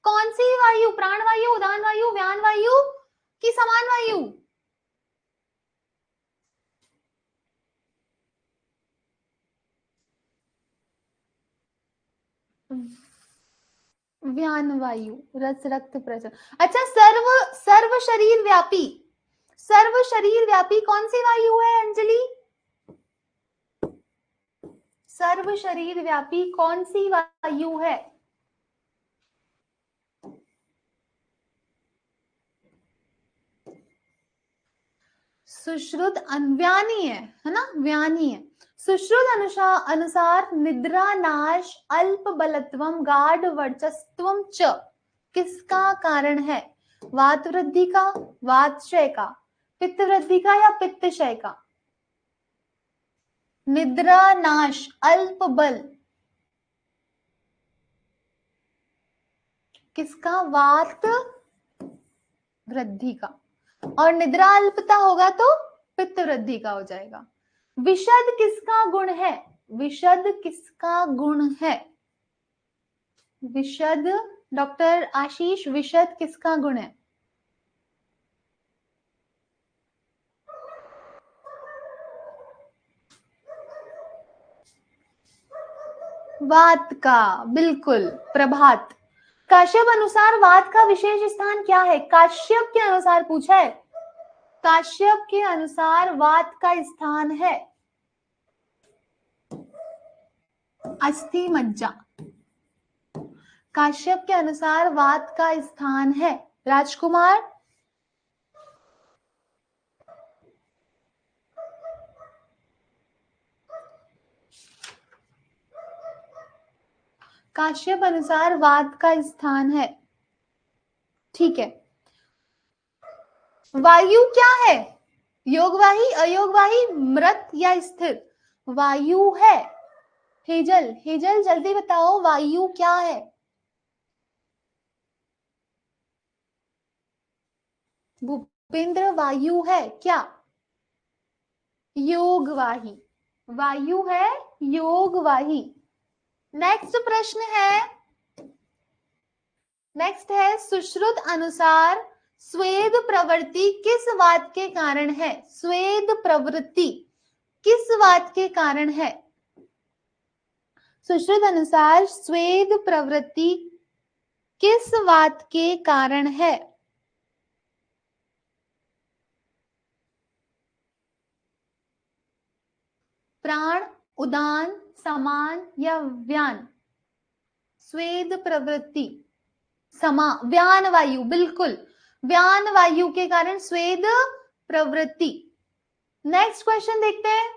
कौन सी वायु? प्राण वायु, उदान वायु, व्यान वायु कि समान वायु? व्यान वायु, रस रक्त प्रसरण। अच्छा, सर्व शरीर व्यापी, सर्व शरीर व्यापी कौन सी वायु है अंजलि? सर्व शरीर व्यापी कौन सी वायु है? सुश्रुत व्यानी है ना? व्यानी है। सुश्रुत अनुसार निद्रा नाश अल्प बलत्वम गाढ़ वर्चस्वम च किसका कारण है? वात वृद्धि का, वात क्षय का, पित्त वृद्धि का या पित्त क्षय का? निद्रा नाश अल्प बल किसका? वात वृद्धि का। और निद्रा अल्पता होगा तो पित्त वृद्धि का हो जाएगा। विशद किसका गुण है? विशद किसका गुण है? विशद, डॉक्टर आशीष, विशद किसका गुण है? वात का, बिल्कुल। प्रभात। काश्यप अनुसार वात का विशेष स्थान क्या है? काश्यप के अनुसार पूछा है, काश्यप के अनुसार वात का स्थान है अस्थि मज्जा। काश्यप के अनुसार वात का स्थान है, राजकुमार। काश्यप अनुसार वात का स्थान है, ठीक है। वायु क्या है? योगवाही, अयोगवाही, मृत या स्थिर? वायु है। हेजल, हेजल जल्दी बताओ वायु क्या है? भूपेंद्र, वायु है क्या? योगवाही। वायु है योगवाही। नेक्स्ट प्रश्न है, नेक्स्ट है, सुश्रुत अनुसार स्वेद प्रवृत्ति किस वात के कारण है? स्वेद प्रवृत्ति किस वात के कारण है? सुश्रुत अनुसार स्वेद प्रवृत्ति किस वात के कारण है? प्राण, उदान, समान या व्यान? स्वेद प्रवृत्ति व्यान वायु, बिल्कुल। व्यान वायु के कारण स्वेद प्रवृत्ति। नेक्स्ट क्वेश्चन देखते हैं।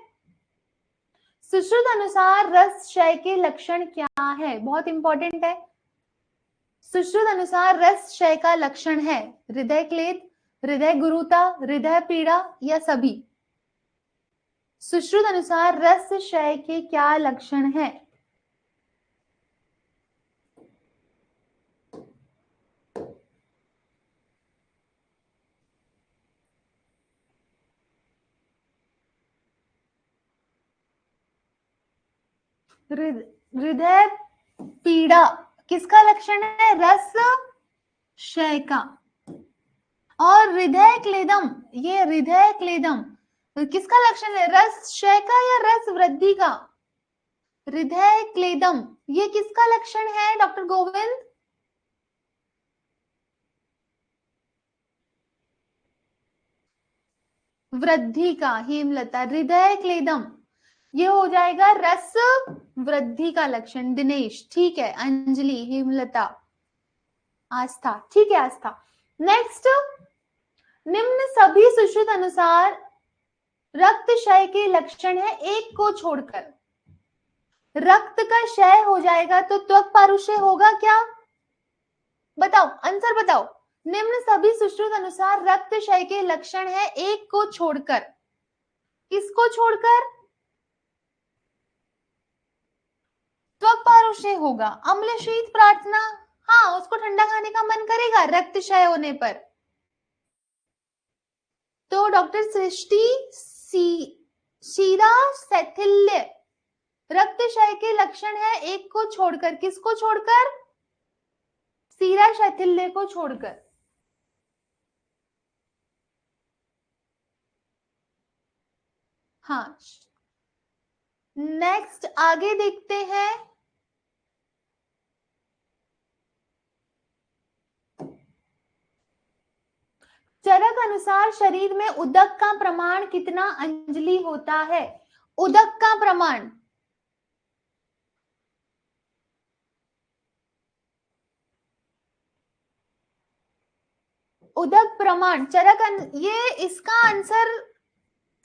सुश्रुत अनुसार रस क्षय के लक्षण क्या है? बहुत इंपॉर्टेंट है। सुश्रुत अनुसार रस क्षय का लक्षण है हृदय क्लेद, हृदय गुरुता, हृदय पीड़ा या सभी? सुश्रुत अनुसार रस क्षय के क्या लक्षण है? हृदय पीड़ा किसका लक्षण है? रस क्षय का। और हृदय क्लेदम, ये हृदय क्लेदम किसका लक्षण है? रस क्षय का या रस वृद्धि का? हृदय क्लेदम ये किसका लक्षण है डॉक्टर गोविंद? वृद्धि का। हेमलता, हृदय क्लेदम ये हो जाएगा रस वृद्धि का लक्षण। दिनेश ठीक है, अंजलि, हेमलता, आस्था ठीक है, आस्था। नेक्स्ट, निम्न सभी सुश्रुत अनुसार रक्त क्षय के लक्षण है एक को छोड़कर। रक्त का क्षय हो जाएगा तो त्वक पारुष्य होगा क्या? बताओ, आंसर बताओ। निम्न सभी सुश्रुत अनुसार रक्त क्षय के लक्षण है एक को छोड़कर। किसको छोड़कर? त्वक पारुष्य होगा। अम्ल शीत प्रार्थना, हाँ उसको ठंडा खाने का मन करेगा रक्त क्षय होने पर। तो डॉक्टर सृष्टि, शीरा शैथिल्य रक्त क्षय के लक्षण है एक को छोड़कर। किसको छोड़कर? शीरा शैथिल्य को छोड़कर। हाँ, नेक्स्ट आगे देखते हैं। चरक अनुसार शरीर में उदक का प्रमाण कितना अंजलि होता है? उदक का प्रमाण, उदक प्रमाण चरक ये इसका आंसर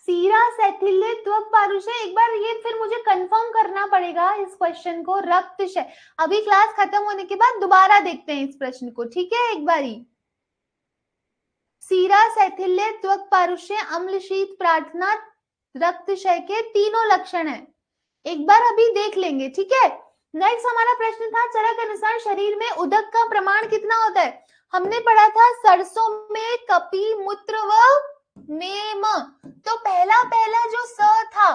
सीरा शैथिल्य त्वक पारुष्य। एक बार ये फिर मुझे कंफर्म करना पड़ेगा इस क्वेश्चन को। रक्त क्षय अभी क्लास खत्म होने के बाद दोबारा देखते हैं इस प्रश्न को, ठीक है? एक बारी सीरा शैथिल्य त्वक पारुष्य अम्ल शीत प्रार्थना रक्त क्षय के तीनों लक्षण है। एक बार अभी देख लेंगे, ठीक है? नेक्स्ट हमारा प्रश्न था चरक अनुसार शरीर में उदक का प्रमाण कितना होता है? हमने पढ़ा था सरसों में कपी मूत्र व नेम। तो पहला पहला जो स था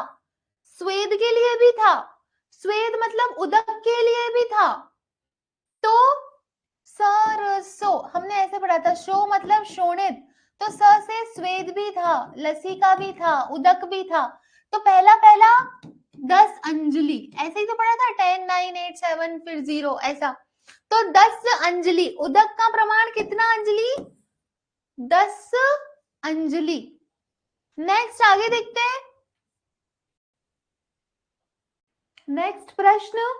स्वेद के लिए भी था, स्वेद मतलब उदक के लिए भी था। तो सरसो हमने ऐसे पढ़ा था, शो मतलब शोणित, तो स से स्वेद भी था, लसिका भी था, उदक भी था। तो पहला पहला 10 अंजलि, ऐसे ही तो पढ़ा था 10 9 8 7 फिर 0 ऐसा। तो 10 अंजलि, उदक का प्रमाण कितना अंजलि? 10 अंजलि। नेक्स्ट आगे देखते हैं। नेक्स्ट प्रश्न,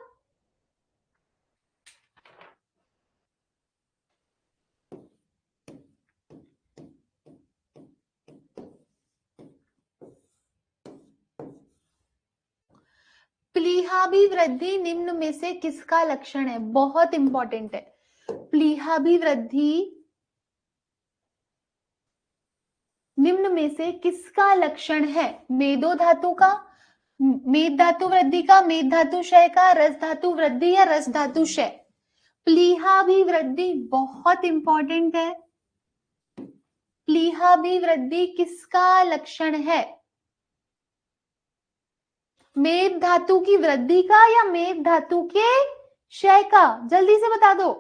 प्लीहाभिवृद्धि निम्न में से किसका लक्षण है? बहुत इंपॉर्टेंट है। प्लीहाभिवृद्धि निम्न में से किसका लक्षण है? मेदो धातु का, मेद धातु वृद्धि का, मेद धातु क्षय का, रस धातु वृद्धि या रस धातु क्षय? प्लीहाभिवृद्धि बहुत इंपॉर्टेंट है। प्लीहाभिवृद्धि किसका लक्षण है? मेद धातु की वृद्धि का या मेद धातु के क्षय का? जल्दी से बता दो।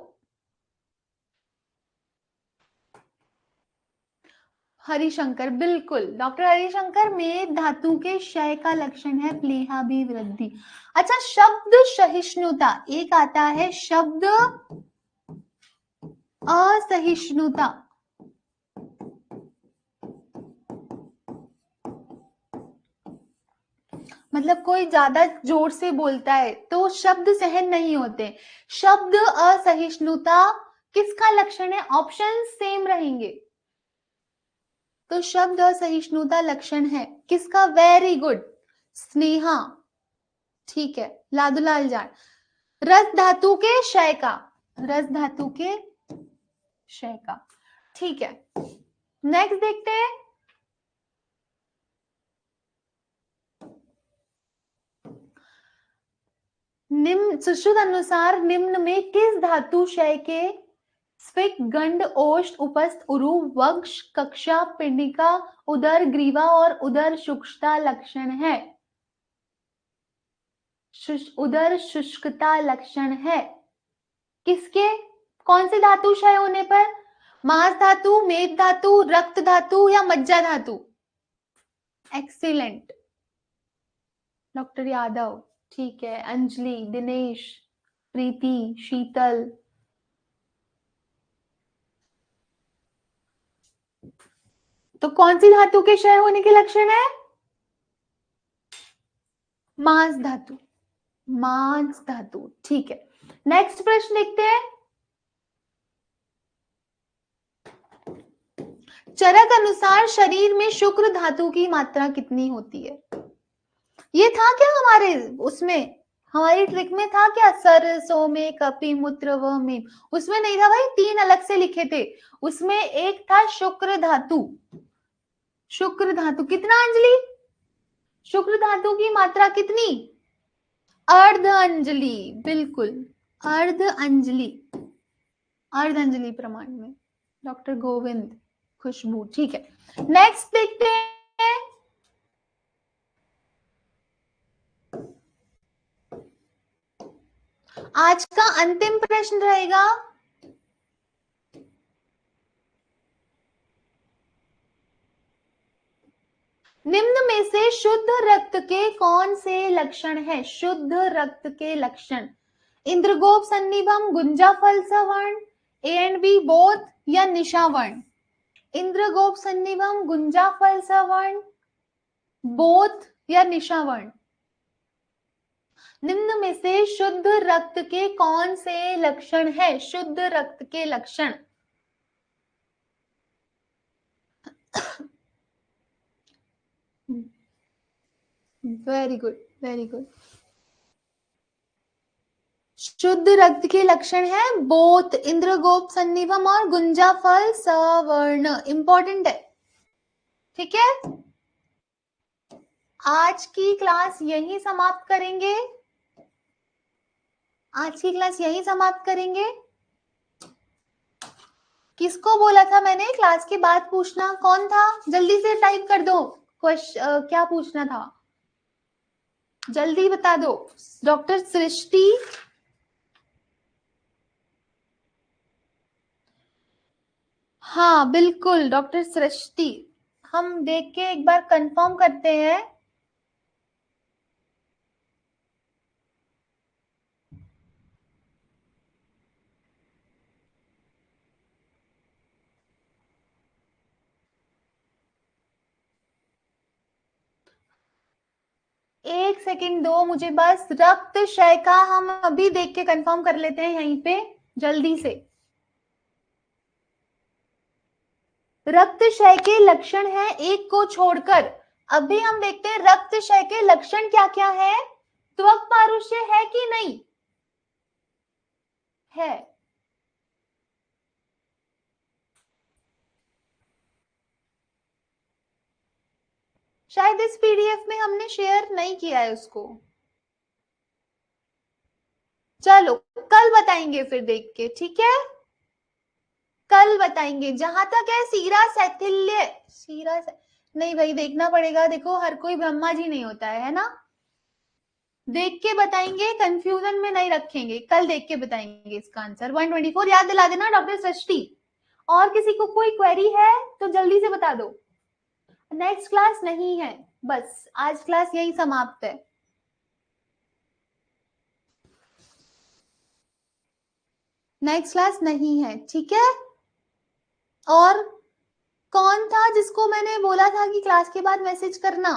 हरिशंकर, बिल्कुल डॉक्टर हरिशंकर, मेद धातु के क्षय का लक्षण है प्लीहाभिवृद्धि। अच्छा, शब्द सहिष्णुता एक आता है, शब्द असहिष्णुता। मतलब कोई ज्यादा जोर से बोलता है तो शब्द सहन नहीं होते। शब्द असहिष्णुता किसका लक्षण है? ऑप्शन सेम रहेंगे। तो शब्द असहिष्णुता लक्षण है किसका? Very good, Sneha. ठीक है, लादूलाल जाट। रस धातु के क्षय का, रस धातु के क्षय का। ठीक है, नेक्स्ट देखते हैं। निम्न सुश्रुत अनुसार निम्न में किस धातु क्षय के स्फिक, गंड, ओष्ठ, उपस्थ, उरु, वक्ष, कक्षा, पिंडिका, उदर, ग्रीवा और उदर शुष्कता लक्षण है? उदर शुष्कता लक्षण है किसके? कौन सी धातु क्षय होने पर? मांस धातु, मेद धातु, रक्त धातु या मज्जा धातु? Excellent doctor Yadav. ठीक है, अंजलि, दिनेश, प्रीति, शीतल। तो कौन सी धातु के क्षय होने के लक्षण है? मांस धातु, मांस धातु। ठीक है, नेक्स्ट प्रश्न देखते हैं। चरक अनुसार शरीर में शुक्र धातु की मात्रा कितनी होती है? ये था क्या हमारे उसमें, हमारी ट्रिक में था क्या? सरसों में कपि मूत्र व में, उसमें नहीं था भाई, तीन अलग से लिखे थे। उसमें एक था शुक्र धातु। शुक्र धातु कितना अंजलि? शुक्र धातु की मात्रा कितनी? अर्ध अंजलि, बिल्कुल अर्ध अंजलि, अर्ध अंजलि प्रमाण में। डॉक्टर गोविंद, खुशबू। ठीक है, नेक्स्ट देखते हैं। आज का अंतिम प्रश्न रहेगा, निम्न में से शुद्ध रक्त के कौन से लक्षण है? शुद्ध रक्त के लक्षण, इंद्रगोप सन्निभम, गुंजा फल सवर्ण, ए एंड बी बोथ या निशावर्ण? इंद्रगोप सन्निभम, गुंजा फल सवर्ण, बोथ या निशावर्ण? निम्न में से शुद्ध रक्त के कौन से लक्षण है? शुद्ध रक्त के लक्षण। Very good, very good. शुद्ध रक्त के लक्षण है बोथ, इंद्रगोप सन्निभम और गुंजा फल सवर्ण। इंपॉर्टेंट है, ठीक है। आज की क्लास यहीं समाप्त करेंगे, आज की क्लास यहीं समाप्त करेंगे। किसको बोला था मैंने क्लास के बाद पूछना? कौन था? जल्दी से टाइप कर दो क्वेश्चन, क्या पूछना था जल्दी बता दो। डॉक्टर सृष्टि, हाँ बिल्कुल डॉक्टर सृष्टि। हम देख के एक बार कंफर्म करते हैं। एक सेकंड दो मुझे बस, रक्त क्षय का हम अभी देख के कंफर्म कर लेते हैं यहीं पे जल्दी से। रक्त क्षय के लक्षण है एक को छोड़कर, अभी हम देखते हैं रक्त क्षय के लक्षण क्या क्या है। त्वक पारुष्य है कि नहीं है? शायद इस पीडीएफ में हमने शेयर नहीं किया है उसको। चलो कल बताएंगे फिर देख के, ठीक है कल बताएंगे। जहां तक है सीरा शैथिल्य, नहीं भाई देखना पड़ेगा, देखो हर कोई ब्रह्मा जी नहीं होता है ना। देख के बताएंगे, कंफ्यूजन में नहीं रखेंगे, कल देख के बताएंगे इसका आंसर। 124 याद दिला देना डॉक्टर सृष्टि। और किसी को कोई क्वेरी है तो जल्दी से बता दो। नेक्स्ट क्लास नहीं है, बस आज क्लास यही समाप्त है। नेक्स्ट क्लास नहीं है, ठीक है। और कौन था जिसको मैंने बोला था कि क्लास के बाद मैसेज करना?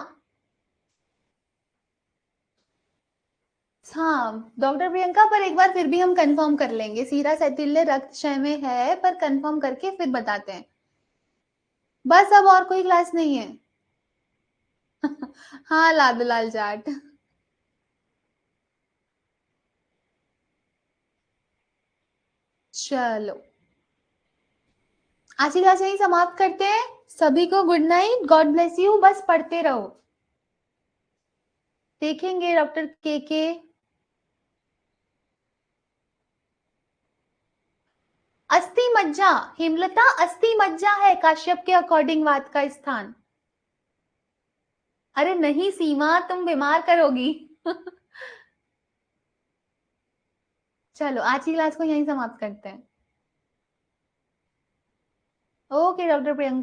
हाँ, डॉक्टर प्रियंका, पर एक बार फिर भी हम कंफर्म कर लेंगे। सीरा सैटिल्ले रक्तक्षय में है, पर कंफर्म करके फिर बताते हैं। बस अब और कोई क्लास नहीं है। हाँ, ला दो लाल चाट। चलो, आज की क्लास यहीं समाप्त करते हैं। सभी को good night, God bless you. बस पढ़ते रहो। देखेंगे डॉक्टर के। अस्थि मज्जा, हेमलता, अस्थि मज्जा है काश्यप के अकॉर्डिंग वात का स्थान। अरे नहीं सीमा, तुम बीमार करोगी। चलो, आज की क्लास को यहीं समाप्त करते हैं। Okay doctor Priyanka.